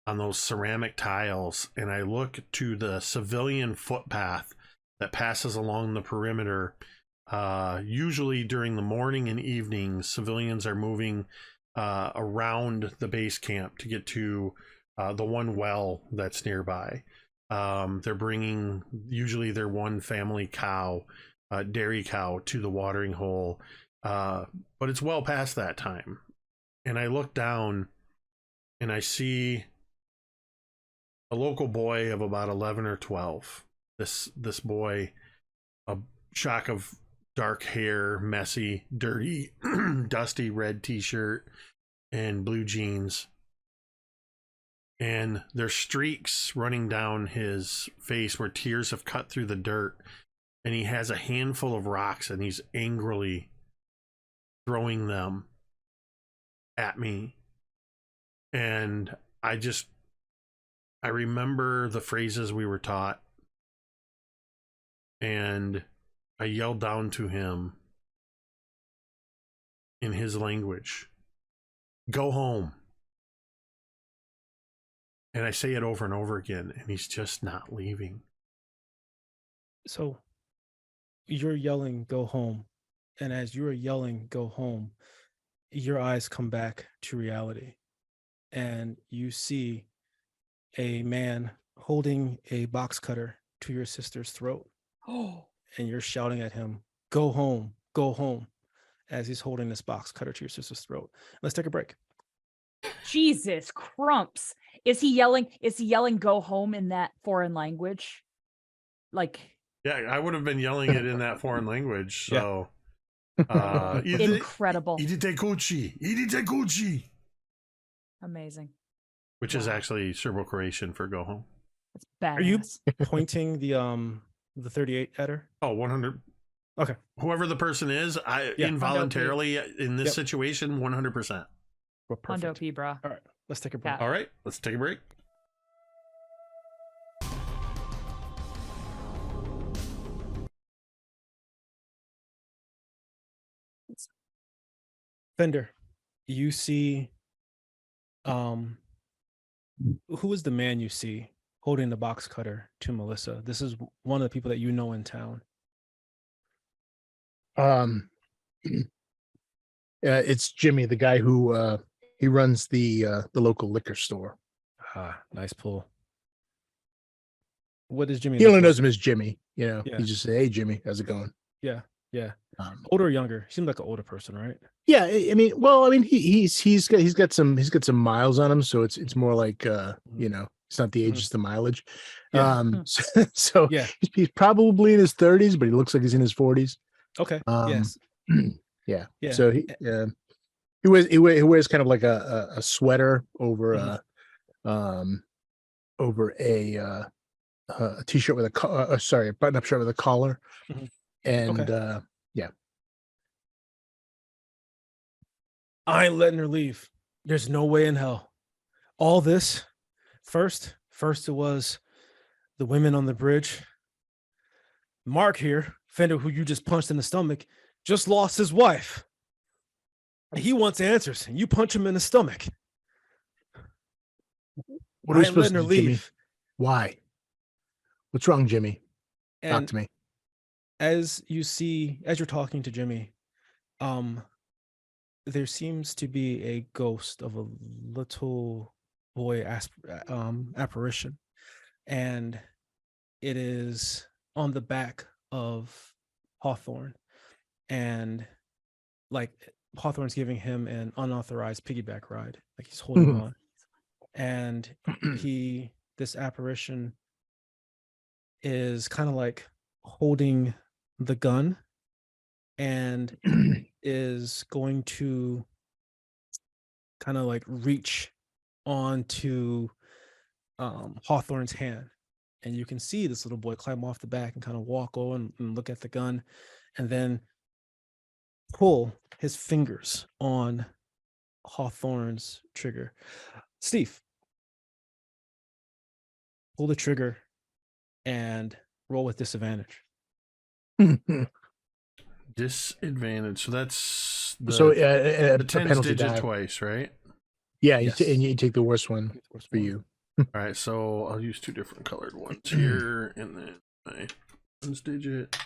on those ceramic tiles. And I look to the civilian footpath that passes along the perimeter. Usually during the morning and evening, civilians are moving around the base camp to get to the one well that's nearby. They're bringing usually their one family cow, dairy cow, to the watering hole, but it's well past that time. And I look down and I see a local boy of about 11 or 12. This boy, a shock of dark hair, messy, dirty, dusty red t-shirt, and blue jeans. And there's streaks running down his face where tears have cut through the dirt. And he has a handful of rocks and he's angrily throwing them at me. And I remember the phrases we were taught. And I yelled down to him in his language, "Go home." And I say it over and over again, and he's just not leaving. So you're yelling, "Go home." And as you're yelling, "Go home," your eyes come back to reality. And you see a man holding a box cutter to your sister's throat. Oh, And you're shouting at him, "Go home, go home," as he's holding this box cutter to your sister's throat. Let's take a break. Jesus crumps. Is he yelling "go home" in that foreign language? Like, Yeah, I would have been yelling it in that foreign language. So, incredible. Idite Gucci. Amazing. Which is actually Serbo-Croatian for "go home." That's badass. Are you pointing the 38 at her? Oh, 100. Okay. Whoever the person is, involuntarily in this situation, 100%. Well, Hondo perfect. P, bra. All right, let's take a break. Yeah. All right, let's take a break. Fender, you see, who is the man you see holding the box cutter to Melissa? This is one of the people that you know in town. It's Jimmy, the guy who he runs the local liquor store. Ah, nice pull. What does Jimmy? He look only like? knows him as Jimmy. You know, Yeah. he just say, "Hey, Jimmy, how's it going?" Yeah. Older or younger? He seems like an older person, right? Yeah, I mean, he's got some miles on him, so it's more like you know, it's not the age, it's the mileage. Yeah. So Yeah. he's probably in his 30s, but he looks like he's in his 40s. Okay. Yes. Yeah. Yeah. So he wears kind of like a sweater over over a t-shirt with a button-up shirt with a collar, and yeah. I ain't letting her leave. There's no way in hell. All this, first it was the women on the bridge. Mark here, Fender, who you just punched in the stomach, just lost his wife. He wants answers, and you punch him in the stomach. What are we I ain't supposed letting her to do, Jimmy? leave. Why? What's wrong, Jimmy? Talk And to me. as you're talking to Jimmy, there seems to be a ghost of a little boy apparition, and it is on the back of Hawthorne, and like Hawthorne's giving him an unauthorized piggyback ride, like he's holding on, and this apparition is kind of like holding the gun and is going to kind of like reach onto Hawthorne's hand. And you can see this little boy climb off the back and kind of walk over and look at the gun, and then pull his fingers on Hawthorne's trigger. Steve, pull the trigger and roll with disadvantage. Disadvantage. So that's the 10's penalty digit die. twice, right? Yeah, Yes. and you take the worst one for you. All right, so I'll use two different colored ones here, and then my 10's digit.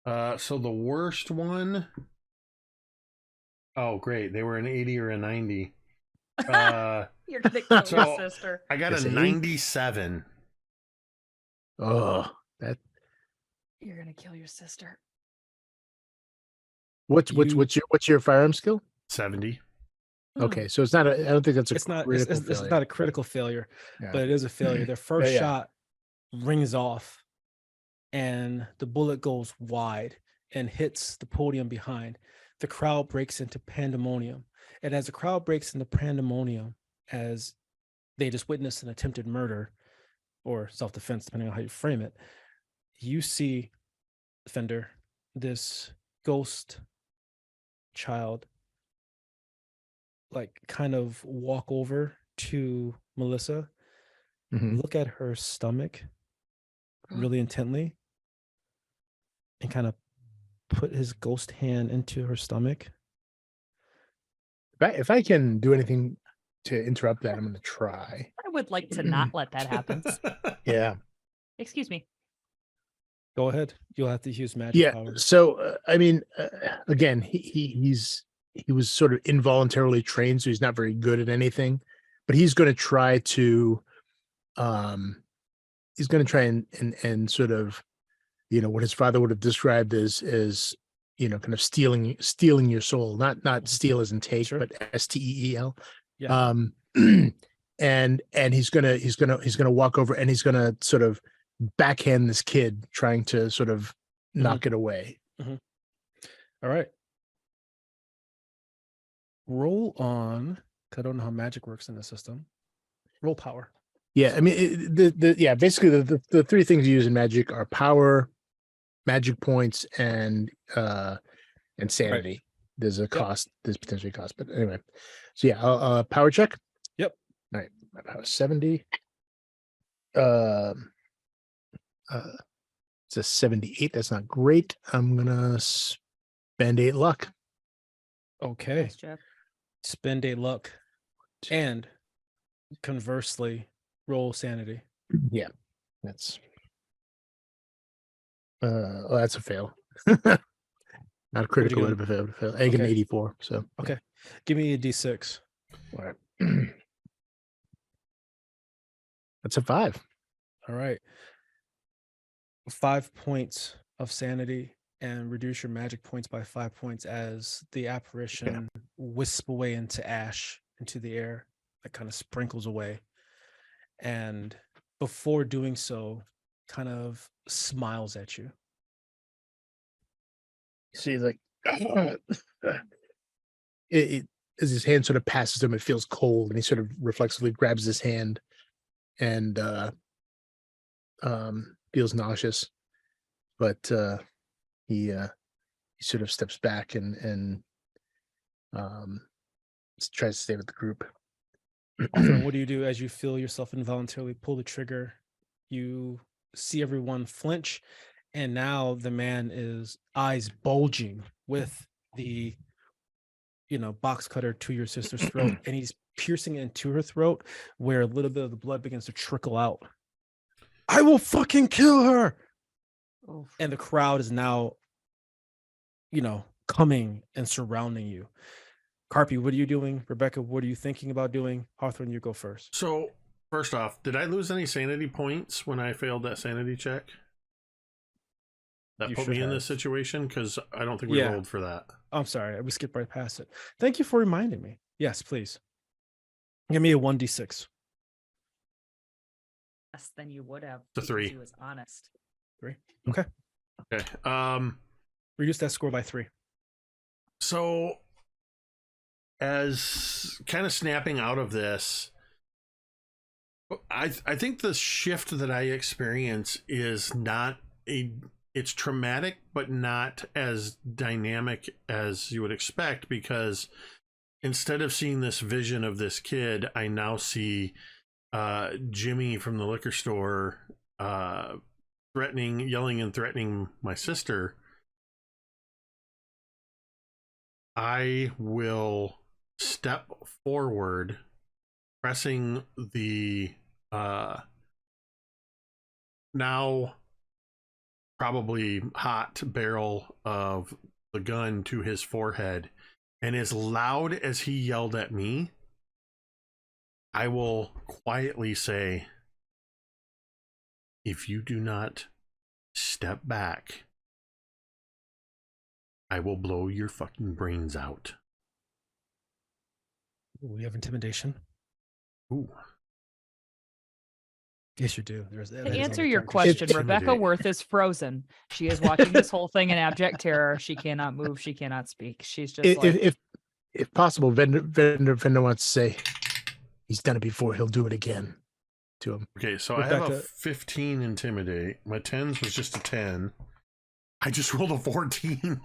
So the worst one. Oh, great! They were an 80 or a 90. You're gonna kill So- your sister. I got It's a an 97. Oh, that You're gonna kill your sister. what's your firearm skill? 70. Okay, so it's not. I don't think that's a It's not. critical It's failure. not a critical failure, Yeah. but it is a failure. Their first Yeah. shot rings off, and the bullet goes wide and hits the podium behind. The crowd breaks into pandemonium, And as the crowd breaks into pandemonium, as they just witnessed an attempted murder or self-defense, depending on how you frame it, you see, Fender, this ghost child like kind of walk over to Melissa, look at her stomach really intently, and kind of put his ghost hand into her stomach. If I can do anything to interrupt that, I'm going to try. I would like to not let that happen. Yeah. Excuse me. Go ahead. You'll have to use magic power. So, I mean, again, he was sort of involuntarily trained, so he's not very good at anything, but he's going to try to, and sort of, what his father would have described as kind of stealing your soul, not steal as in take, Sure. but STEEL. Yeah. And he's gonna walk over and he's gonna sort of backhand this kid, trying to sort of knock it away. All right. Roll on. 'Cause I don't know how magic works in the system. Roll power. Yeah, I mean, basically the three things you use in magic are power, magic points, and sanity. Right. There's a cost. There's potentially a cost, but anyway. So yeah, power check. Yep. All right, my power 70. It's a 78. That's not great. I'm gonna spend 8 luck. Okay. Nice job. Spend 8 luck, and conversely, roll sanity. Yeah, that's that's a fail. Not critical, but a fail. I get an 84. So okay, give me a D6. All right. That's a 5. All right. 5 points of sanity, and reduce your magic points by 5 points as the apparition wisps away into ash, into the air, that kind of sprinkles away. And before doing so, kind of smiles at you. See, like, as his hand sort of passes him, it feels cold, and he sort of reflexively grabs his hand and feels nauseous, but he sort of steps back and tries to stay with the group. Hawthorne, what do you do as you feel yourself involuntarily pull the trigger? You see everyone flinch, and now the man is eyes bulging with the box cutter to your sister's throat, and he's piercing it into her throat, where a little bit of the blood begins to trickle out. I will fucking kill her. Oof. And the crowd is now coming and surrounding you. Karppi, what are you doing? Rebecca, what are you thinking about doing? Hawthorne, you go first. So first off, did I lose any sanity points when I failed that sanity check? That put me in this situation, because I don't think we rolled for that. I'm sorry, we skipped right past it. Thank you for reminding me. Yes, please. Give me a 1d6. Less than you would have. The 3. He was honest. 3. Okay. Okay. Reduce that score by 3. So, as kind of snapping out of this, I think the shift that I experience is it's traumatic, but not as dynamic as you would expect, because instead of seeing this vision of this kid, I now see Jimmy from the liquor store yelling and threatening my sister. I will step forward, pressing the now probably hot barrel of the gun to his forehead, and as loud as he yelled at me, I will quietly say, if you do not step back, I will blow your fucking brains out. We have intimidation. Ooh. Yes, you do. To answer your question, Rebecca Worth is frozen. She is watching this whole thing in abject terror. She cannot move. She cannot speak. She's just If possible, Fender wants to say he's done it before. He'll do it again to him. Okay, so I have a Rebecca- 15 intimidate. My 10s was just a 10. I just rolled a 14.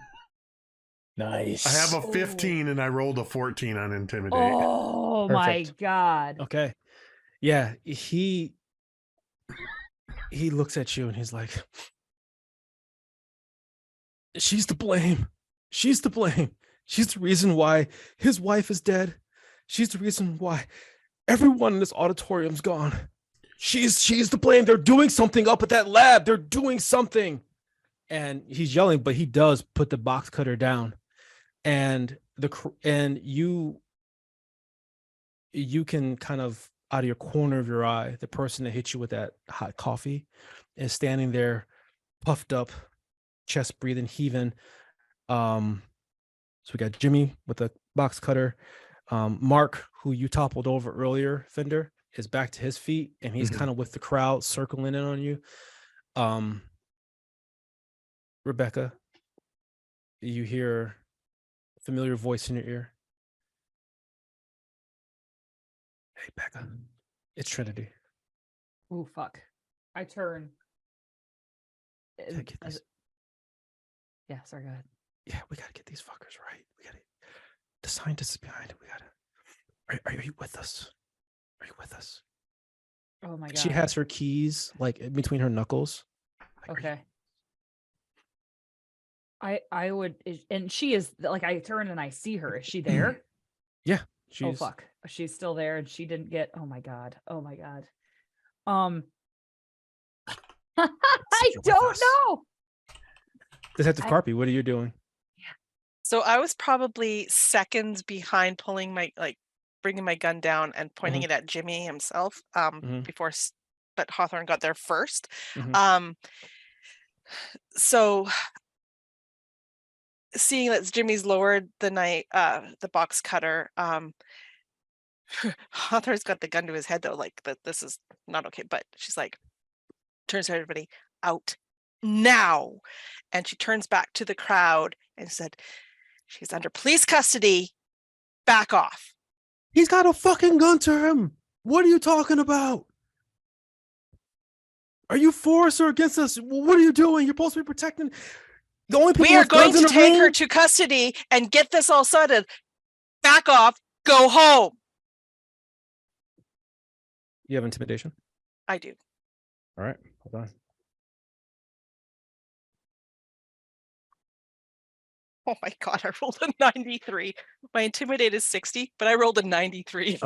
Nice. I have a 15 and I rolled a 14 on intimidate. Oh my Perfect. god. Okay. Yeah, he looks at you and he's like, she's to blame. She's to blame. She's the reason why his wife is dead. She's the reason why everyone in this auditorium's gone. She's to blame. They're doing something up at that lab. They're doing something. And he's yelling, but he does put the box cutter down. And you can kind of out of your corner of your eye, the person that hit you with that hot coffee is standing there, puffed up, chest breathing, heaving. So we got Jimmy with the box cutter. Mark, who you toppled over earlier, Fender, is back to his feet, and he's kind of with the crowd circling in on you. Rebecca, you hear a familiar voice in your ear. Hey, Becca, it's Trinity. Oh fuck. I turn. Get this. Yeah, sorry, go ahead. Yeah, we gotta get these fuckers right. We gotta. The scientist is behind it. We gotta. Are you with us? Are you with us? Oh my god. She has her keys like in between her knuckles. Like, Okay. I would, and she is like, I turn and I see her. Is she there? Yeah. Oh fuck. She's still there and she didn't get, oh my god. I don't know. Detective Karppi, what are you doing? So I was probably seconds behind bringing my gun down and pointing it at Jimmy himself before, but Hawthorne got there first. So seeing that Jimmy's lowered the box cutter, Hawthorne's got the gun to his head though, like that this is not okay, but she's like, turns to everybody, out now. And she turns back to the crowd and said, she's under police custody. Back off. He's got a fucking gun to him. What are you talking about? Are you for us or against us? What are you doing? You're supposed to be protecting. The only people We are with guns going in to the take room? her to custody and get this all settled. Back off. Go home. You have intimidation? I do. All right, hold on. Oh my god, I rolled a 93. My intimidate is 60, but I rolled a 93.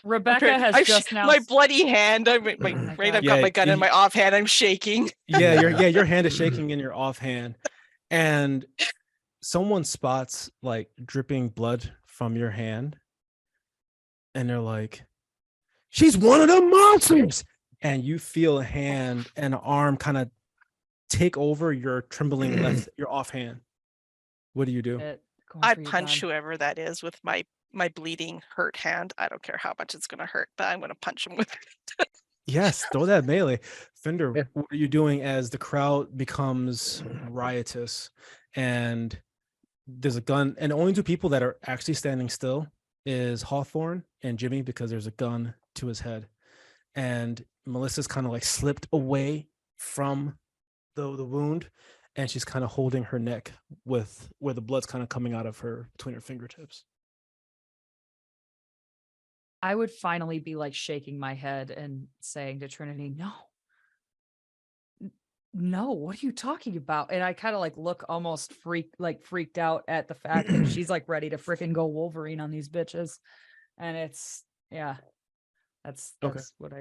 Rebecca has just now. My bloody hand. I've God. got my gun in my offhand. I'm shaking. Yeah, your hand is shaking in your offhand, and someone spots like dripping blood from your hand, and they're like, "She's one of them monsters!" And you feel a hand and an arm kind of take over your trembling your offhand. What do you do? I punch whoever that is with my bleeding hurt hand. I don't care how much it's going to hurt, but I'm going to punch him with it. Yes, throw that melee. Fender, what are you doing as the crowd becomes riotous and there's a gun, and the only two people that are actually standing still is Hawthorne and Jimmy because there's a gun to his head. And Melissa's kind of like slipped away from the wound, and she's kind of holding her neck with where the blood's kind of coming out of her between her fingertips. I would finally be like shaking my head and saying to Trinity, no, what are you talking about? And I kind of like look almost freaked out at the fact that she's like ready to freaking go Wolverine on these bitches. And it's, yeah, that's Okay. what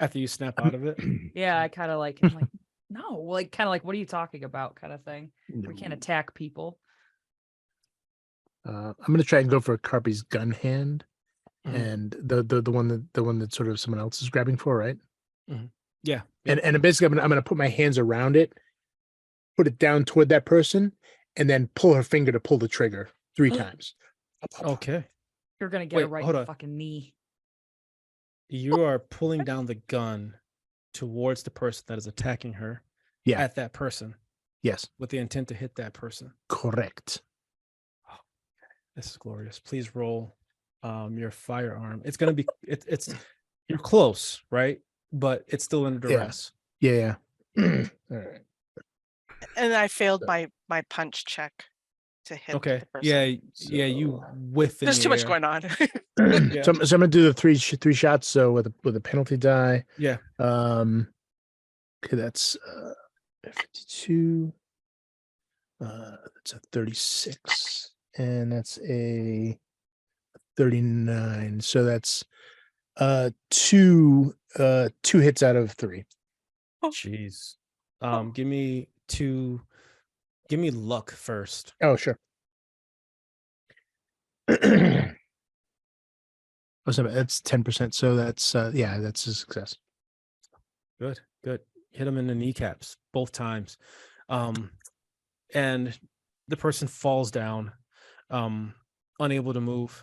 After you snap out of it? Yeah, I kind of like, I'm like, no, like kind of like, what are you talking about kind of thing? We can't attack people. I'm gonna try and go for Karppi's gun hand, and the one that sort of someone else is grabbing for, right? Yeah. And basically, I'm gonna put my hands around it, put it down toward that person, and then pull her finger to pull the trigger 3 times. Okay. You're gonna get it right in the fucking knee. You are pulling down the gun towards the person that is attacking her. Yeah. At that person. Yes. With the intent to hit that person. Correct. Oh This is glorious. Please roll your firearm. It's gonna be it's you're close, right? But it's still under duress. Yeah. All right. And I failed my punch check to hit Okay. the person. Yeah, you whiff in There's the too much air. going on. Yeah. So I'm gonna do the three shots. So with a penalty die. Yeah. Okay, that's 52. That's a 36, and that's a 39. So that's two hits out of 3. Jeez. Give me luck first. Oh, sure. That's 10%. So that's that's a success. Good. Hit him in the kneecaps both times. And the person falls down, unable to move,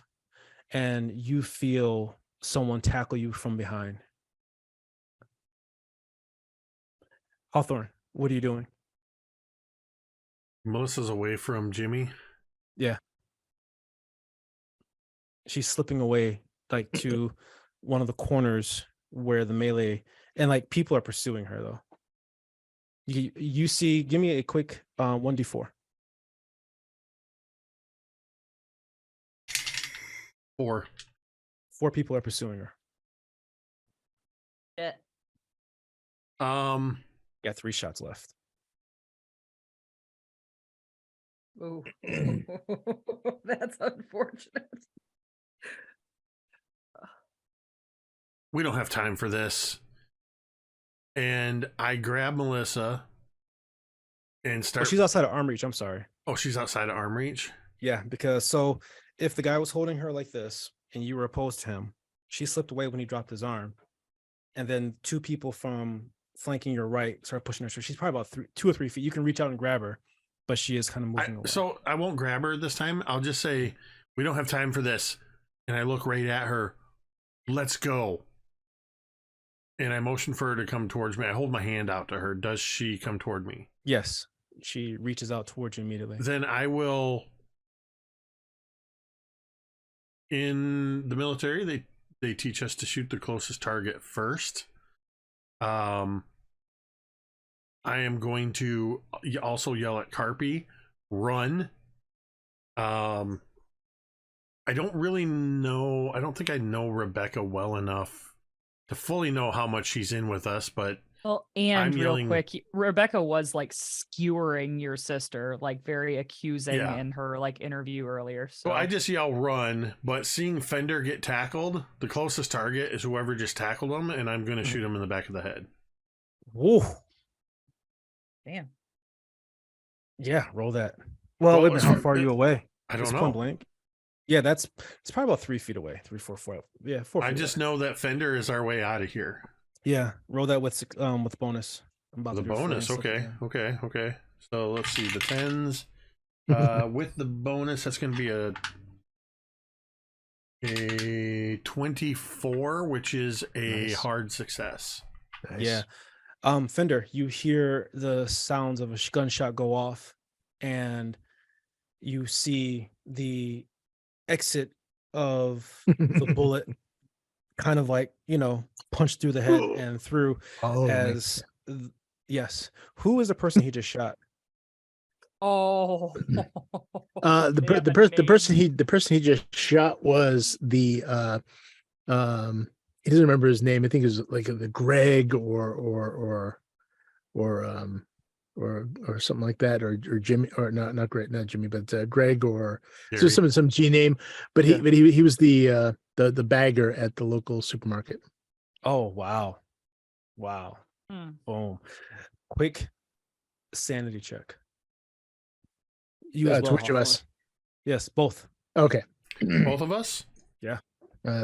and you feel someone tackle you from behind. Hawthorne, what are you doing? Melissa's away from Jimmy. Yeah. She's slipping away like to one of the corners where the melee, and like people are pursuing her though. You see, give me a quick 1d4. 4. 4 people are pursuing her. Yeah. Got 3 shots left. Ooh. That's unfortunate. We don't have time for this. And I grab Melissa and Oh, start. she's outside of arm reach. I'm sorry. Oh, she's outside of arm reach. Yeah, because so if the guy was holding her like this and you were opposed to him, she slipped away when he dropped his arm. And then 2 people from flanking your right started pushing her. So she's probably about 2 or 3 feet. You can reach out and grab her, but she is kind of moving away. So I won't grab her this time. I'll just say, we don't have time for this. And I look right at her. Let's go. And I motion for her to come towards me. I hold my hand out to her. Does she come toward me? Yes. She reaches out towards you immediately. Then I will. In the military, they teach us to shoot the closest target first. I am going to also yell at Karppi, run. I don't really know. I don't think I know Rebecca well enough to fully know how much she's in with us, but Well, and I'm real yelling- quick, Rebecca was like skewering your sister, like very accusing Yeah. in her like interview earlier. So well, I just yell run, but seeing Fender get tackled, the closest target is whoever just tackled him, and I'm going to shoot him in the back of the head. Whoa. damn. Yeah, roll that. Well, wait a minute, how far are you away? I don't Just know. point blank. Yeah, it's probably about 3 feet away. 3, 4, 4. Yeah, 4 feet I just away. know that Fender is our way out of here. Yeah, roll that with bonus. I'm about The to do a bonus, flying slip okay. again. So let's see the 10s. With the bonus, that's going to be a 24, which is a Nice. hard success. Nice. Yeah. Fender, you hear the sounds of a gunshot go off, and you see the exit of the bullet kind of like, punch through the head and through Oh, as yes. Who is the person he just shot? Oh. the person he just shot was the he doesn't remember his name. I think it was like the Greg or something like that, or Jimmy, or not Greg, not Jimmy, but Greg, or so Gary. some G name. But Yeah. he was the bagger at the local supermarket. Oh, wow. Hmm. Boom. Quick sanity check. You as To well, which of us? Hawthorne. Yes, both. Okay. Both of us?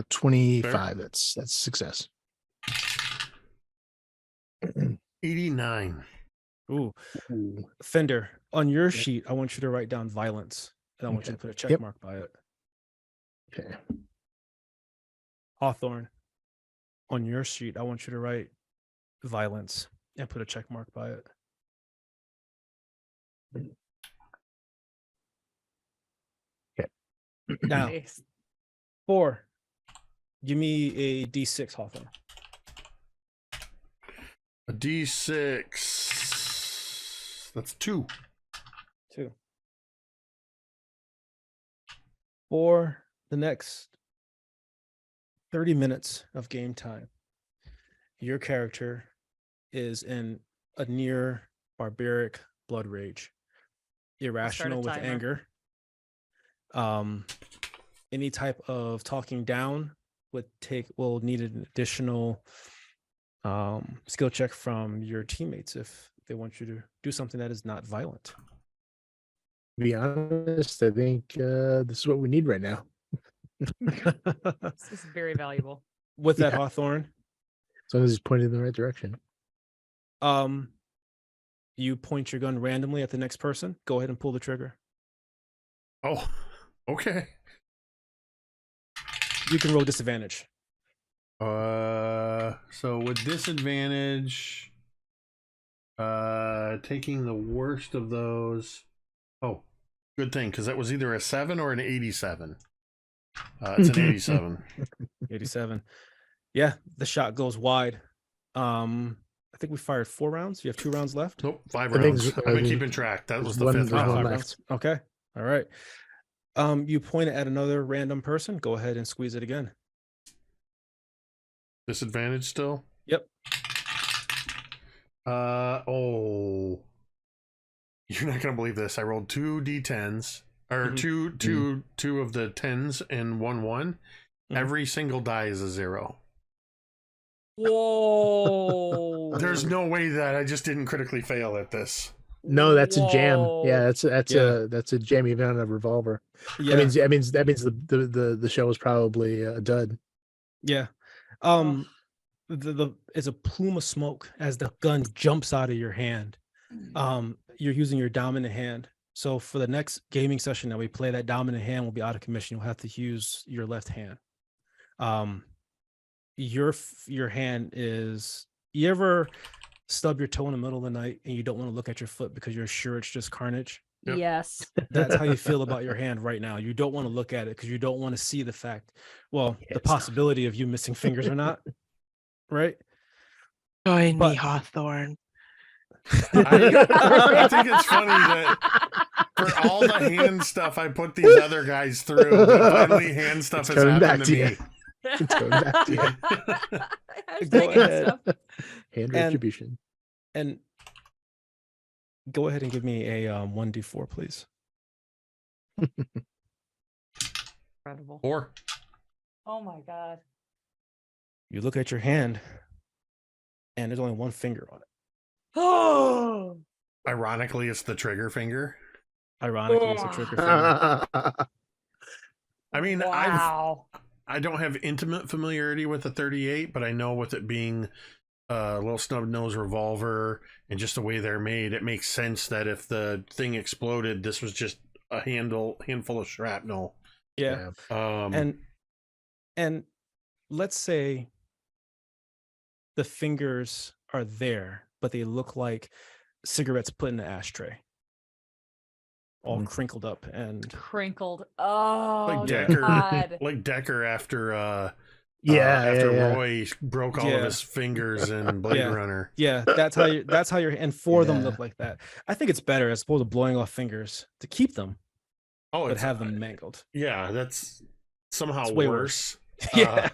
25. Fair. That's success. 89. Ooh. Fender, on your sheet, I want you to write down violence, and I want you to put a check Yep. mark by it. Okay. Hawthorne, on your sheet, I want you to write violence and put a check mark by it. Now, Nice. 4. Give me a D6, Hawthorne. A D6. That's 2. 2. For the next 30 minutes of game time, your character is in a near barbaric blood rage, irrational with timer. anger. Any type of talking down will need an additional skill check from your teammates if they want you to do something that is not violent. To be honest, I think this is what we need right now. This is very valuable. With that, Yeah. Hawthorne, As long as he's pointed in the right direction. you point your gun randomly at the next person. Go ahead and pull the trigger. Oh, okay. You can roll disadvantage. So with disadvantage, taking the worst of those. Oh, good thing, because that was either a 7 or an 87. It's an 87. 87. Yeah, the shot goes wide. I think we fired 4 rounds. You have 2 rounds left. Nope, 5 I think rounds. it's- I've been keeping track. That was the there's 5th one round. left. Okay. All right. You point it at another random person. Go ahead and squeeze it again. Disadvantage still? Yep. Oh. You're not gonna believe this. I rolled 2 d10s. Or Mhm. two of the 10s and 1. Mhm. Every single die is a 0. Whoa. There's no way that I just didn't critically fail at this. No, that's a jam. Yeah, Whoa. that's a jam even on a revolver. Yeah. That means the show was probably a dud. Yeah. It's a plume of smoke as the gun jumps out of your hand. You're using your dominant hand. So for the next gaming session that we play, that dominant hand will be out of commission. You'll have to use your left hand. Your hand is. You ever stub your toe in the middle of the night and you don't want to look at your foot because you're sure it's just carnage? Yep. Yes. That's how you feel about your hand right now. You don't want to look at it because you don't want to see the fact, the Yes. possibility of you missing fingers or not. Right? Join But- me, Hawthorne. I think it's funny that for all the hand stuff I put these other guys through, the finally hand stuff It's has coming happened back to to you. me. It's going back to you. Go Hashtag ahead. stuff. Hand And- retribution. And go ahead and give me a 1d4, please. Incredible. 4. Oh my god. You look at your hand, and there's only one finger on it. Oh. Ironically, it's the trigger finger. Ironically, it's a trigger finger. I mean, Wow. I don't have intimate familiarity with the 38, but I know with it being a little snub nose revolver and just the way they're made, it makes sense that if the thing exploded, this was just a handful of shrapnel. Yeah. Um, And let's say the fingers are there, but they look like cigarettes put in an ashtray, all crinkled up and Crinkled. Oh like Decker, god. like Decker after yeah. Roy broke all of Yeah. his fingers in Blade Yeah. Runner. yeah, that's how your and 4 of them Yeah. look like that. I think it's better as opposed to blowing off fingers to keep them, Oh, but it's have them mangled. yeah, that's somehow It's way worse. Yeah.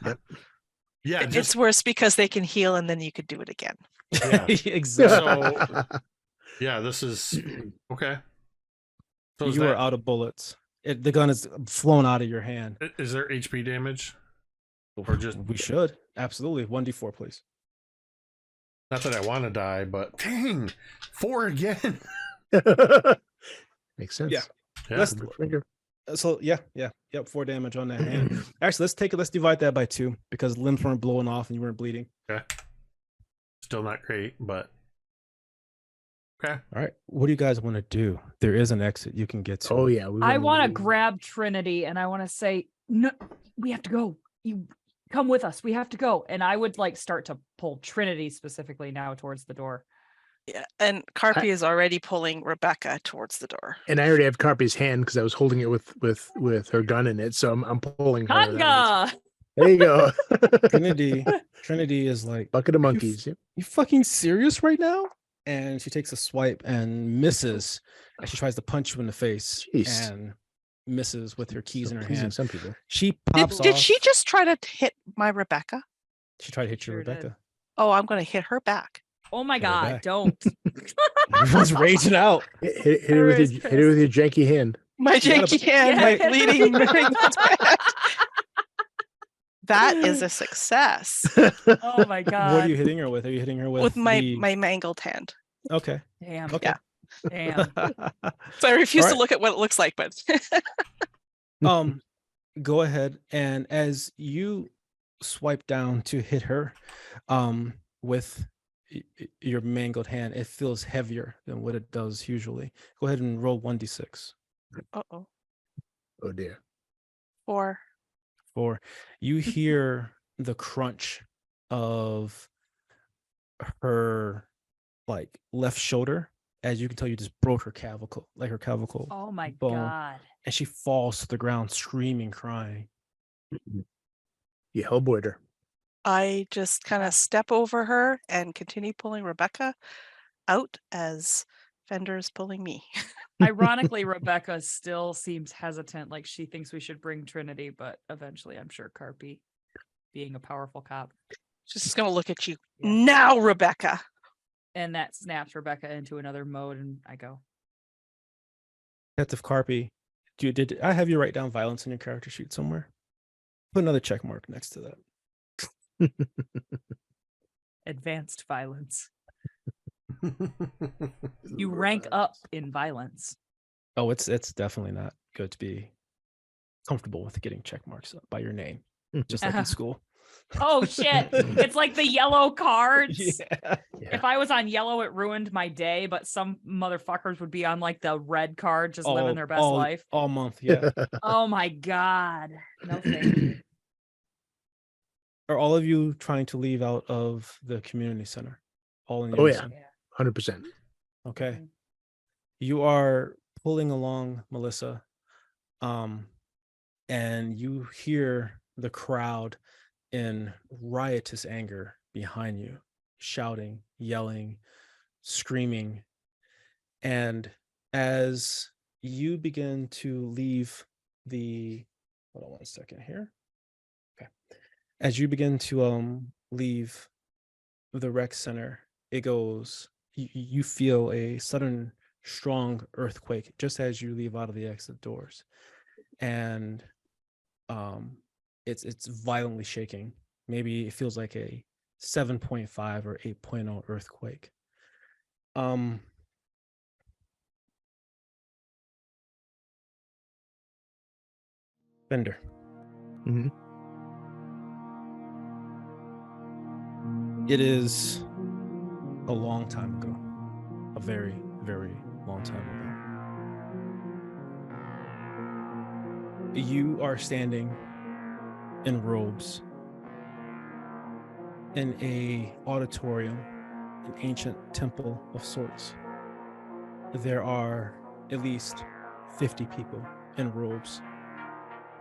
Yeah, It's just worse because they can heal and then you could do it again. yeah. Exactly. So yeah, this is okay. So is You are out of bullets. The gun is flown out of your hand. is there HP damage? Or just We should absolutely 1d4, please. not that I want to die, but dang, 4 again. Makes sense. Yeah. Yeah. Let's- Finger. So yep, 4 damage on that hand. Actually, let's divide that by 2 because limbs weren't blowing off and you weren't bleeding. Still not great, but okay. All right, what do you guys want to do? There is an exit you can get to. Oh yeah. I want to grab Trinity and I want to say, no, we have to go. You come with us. We have to go. And I would like start to pull Trinity specifically now towards the door. Yeah, and Karppi is already pulling Rebecca towards the door. And I already have Karppi's hand because I was holding it with her gun in it, so I'm pulling her. Kanga! There you go. Trinity is like, Bucket of "Are monkeys. Yep. you fucking serious right now?" And she takes a swipe and misses as she tries to punch you in the face. Jeez. And misses with her keys So in her pleasing hand. some people. She pops Did off. she just try to hit my Rebecca? She tried to hit Sure your did. Rebecca. Oh, I'm going to hit her back. Oh my Get her god, back. don't. Everyone's raging out. Hit her with your janky hand. My You gotta- janky hand, Yeah. my bleeding. That is a success Oh my god. What are you hitting her with? Are you hitting her with with the... my mangled hand. Okay. Damn. Okay. Damn. So I refuse All to right. look at what it looks like, but Go ahead, and as you swipe down to hit her with your mangled hand, it feels heavier than what it does usually. Go ahead and roll 1d6. uh-oh. Oh dear. 4. 4. You hear the crunch of her like left shoulder. As you can tell, you just broke her clavicle, like her clavicle. Oh my bone. god. And she falls to the ground, screaming, crying. You hellboyed her. I just kind of step over her and continue pulling Rebecca out as Fender is pulling me. Ironically, Rebecca still seems hesitant, like she thinks we should bring Trinity, but eventually I'm sure Karppi, being a powerful cop. She's just going to look at you. Yeah. Now, Rebecca. And that snaps Rebecca into another mode, and I go. Detective Karppi, did I have you write down violence in your character sheet somewhere? Put another check mark next to that. Advanced violence. You rank up in violence. Oh, it's definitely not good to be comfortable with getting check marks by your name, just like in school. Oh shit. It's like the yellow cards. Yeah. If I was on yellow, it ruined my day, but some motherfuckers would be on like the red card, just living their best life. all month. Yeah. Oh my god. No thank you. Are all of you trying to leave out of the community center? All in Oh, yeah. unison? 100%. Okay. You are pulling along, Melissa, and you hear the crowd in riotous anger behind you, shouting, yelling, screaming. And as you begin to leave hold on one second here. Okay. As you begin to leave the rec center, it goes, you feel a sudden strong earthquake just as you leave out of the exit doors. And it's violently shaking. Maybe it feels like a 7.5 or 8.0 earthquake. Fender. Mhm. It is a long time ago. A very, very long time ago. You are standing in robes in a auditorium, an ancient temple of sorts. There are at least 50 people in robes.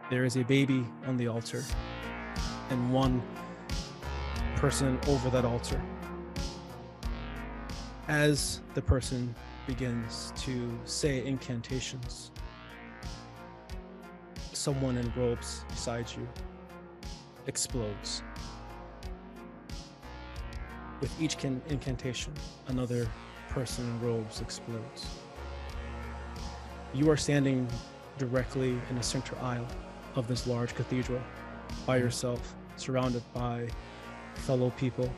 There is a baby on the altar and one person over that altar. As the person begins to say incantations, someone in robes beside you explodes. With each incantation, another person in robes explodes. You are standing directly in the center aisle of this large cathedral by yourself, surrounded by fellow people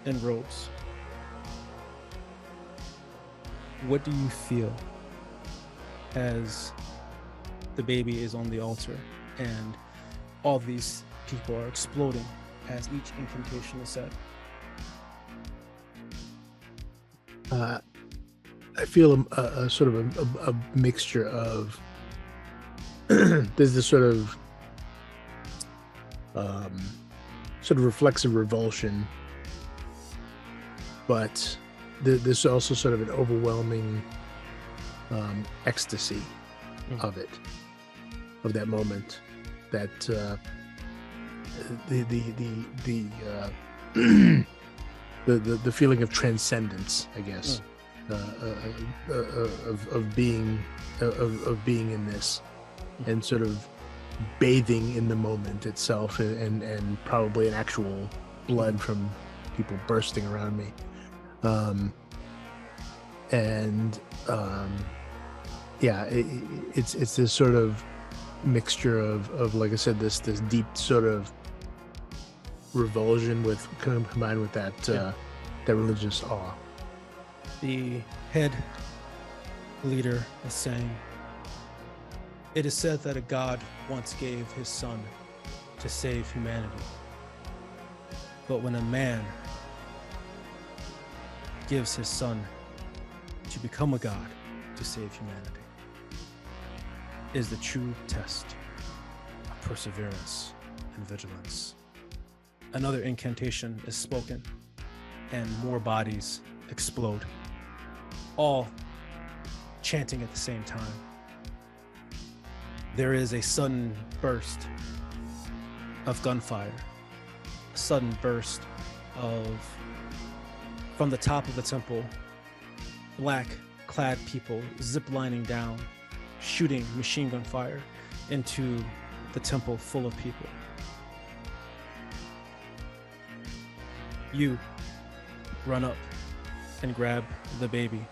in robes. What do you feel as the baby is on the altar and all these people are exploding as each incantation is said? I feel a sort of a mixture of there's this sort of reflexive revulsion, but there's also sort of an overwhelming ecstasy of it, of that moment, that the feeling of transcendence, I guess, of being in this, and sort of bathing in the moment itself, and probably an actual blood from people bursting around me, it's this sort of mixture of like I said, this deep sort of revulsion with combined with that that religious awe. The head leader is saying, "It is said that a god once gave his son to save humanity. But when a man gives his son to become a god to save humanity, is the true test of perseverance and vigilance." Another incantation is spoken, and more bodies explode, all chanting at the same time. There is a sudden burst of gunfire, a sudden burst from the top of the temple, black-clad people ziplining down, shooting machine gun fire into the temple full of people. You run up and grab the baby,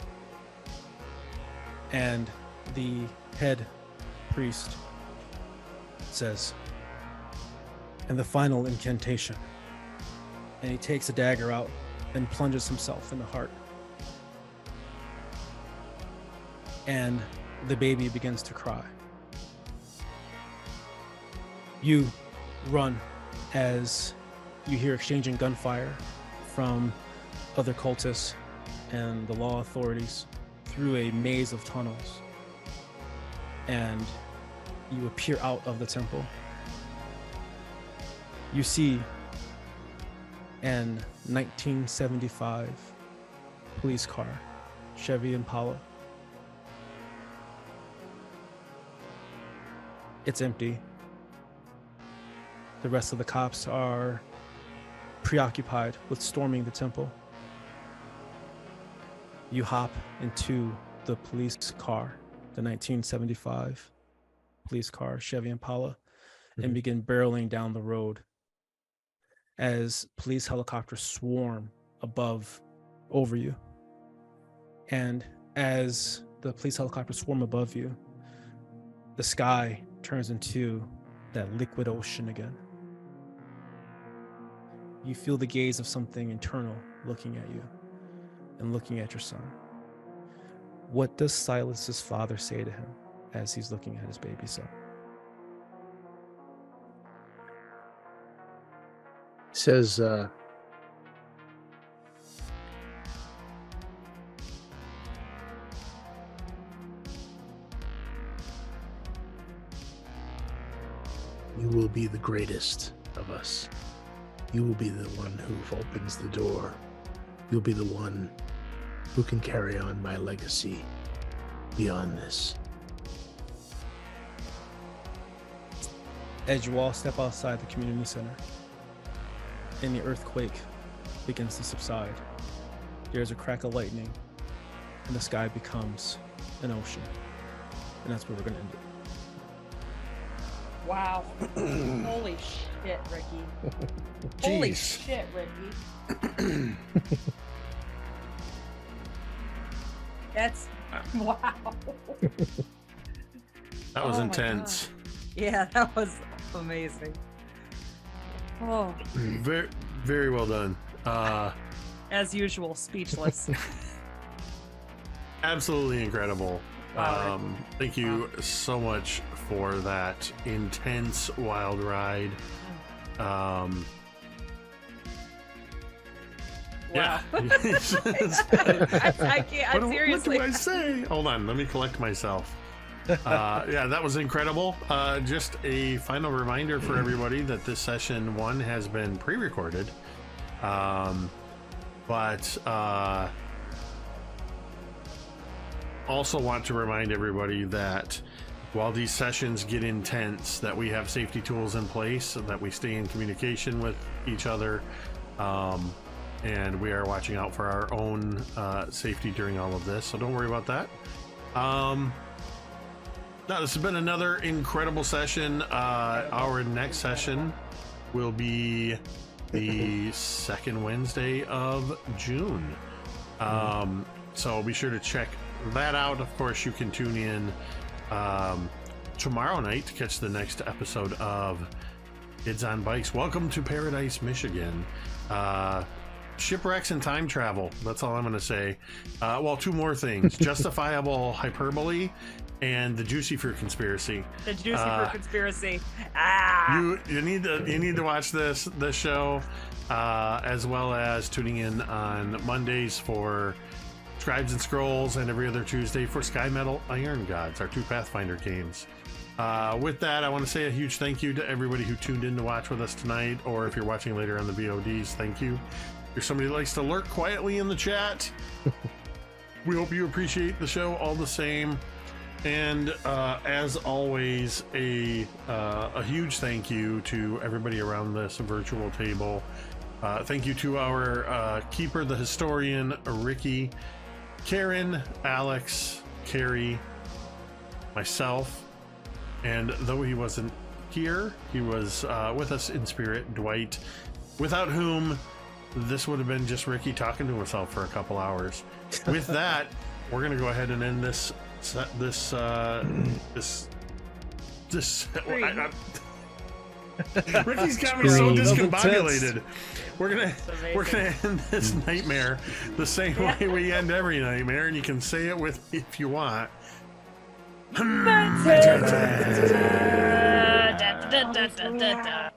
and the head priest says, "And the final incantation," and he takes a dagger out and plunges himself in the heart, and the baby begins to cry. You run as you hear exchanging gunfire from other cultists and the law authorities through a maze of tunnels, and you appear out of the temple. You see an 1975 police car, Chevy Impala. It's empty. The rest of the cops are preoccupied with storming the temple. You hop into the police car, the 1975 police car, Chevy Impala, and begin barreling down the road as police helicopters swarm over you. And as the police helicopters swarm above you, the sky turns into that liquid ocean again. You feel the gaze of something internal looking at you and looking at your son. What does Silas's father say to him as he's looking at his baby son? He says, "You will be the greatest of us. You will be the one who opens the door. You'll be the one who can carry on my legacy beyond this." As you all step outside the community center, and the earthquake begins to subside, there's a crack of lightning, and the sky becomes an ocean. And that's where we're going to end it. Wow. Holy shit, Ricky. Holy shit, Ricky. That's wow. That was Oh my intense. Yeah, that was amazing. Oh, Very, very well done. as usual, speechless. Absolutely incredible. Wow. Thank you so much for that intense wild ride. Yeah. I can't. Seriously. What do I say? Hold on, let me collect myself. Yeah, that was incredible. Just a final reminder for everybody that this session 1 has been pre-recorded. But also want to remind everybody that while these sessions get intense, that we have safety tools in place so that we stay in communication with each other, and we are watching out for our own safety during all of this, so don't worry about that. Now, this has been another incredible session. Our next session will be the second Wednesday of June. So be sure to check that out. Of course, you can tune in tomorrow night to catch the next episode of Kids on Bikes. Welcome to Paradise, Michigan. Shipwrecks and time travel. That's all I'm going to say. Well, two more things. Justifiable hyperbole and the Juicy Fruit conspiracy. The Juicy Fruit conspiracy. You need to watch this show, as well as tuning in on Mondays for Scribes and Scrolls, and every other Tuesday for Sky Metal Iron Gods, our 2 Pathfinder games. With that, I want to say a huge thank you to everybody who tuned in to watch with us tonight, or if you're watching later on the VODs, thank you. If you're somebody who likes to lurk quietly in the chat, we hope you appreciate the show all the same. And as always, a huge thank you to everybody around this virtual table. Thank you to our keeper, the historian, Ricky, Kaeryn, Alex, Cari, myself, and though he wasn't here, he was with us in spirit, Dwight, without whom this would have been just Ricky talking to himself for a couple hours. With that, we're gonna go ahead and end this. Ricky's got me so discombobulated. We're gonna end this nightmare the same way we end every nightmare, and you can say it with me if you want. Da, da, da, da, da, da.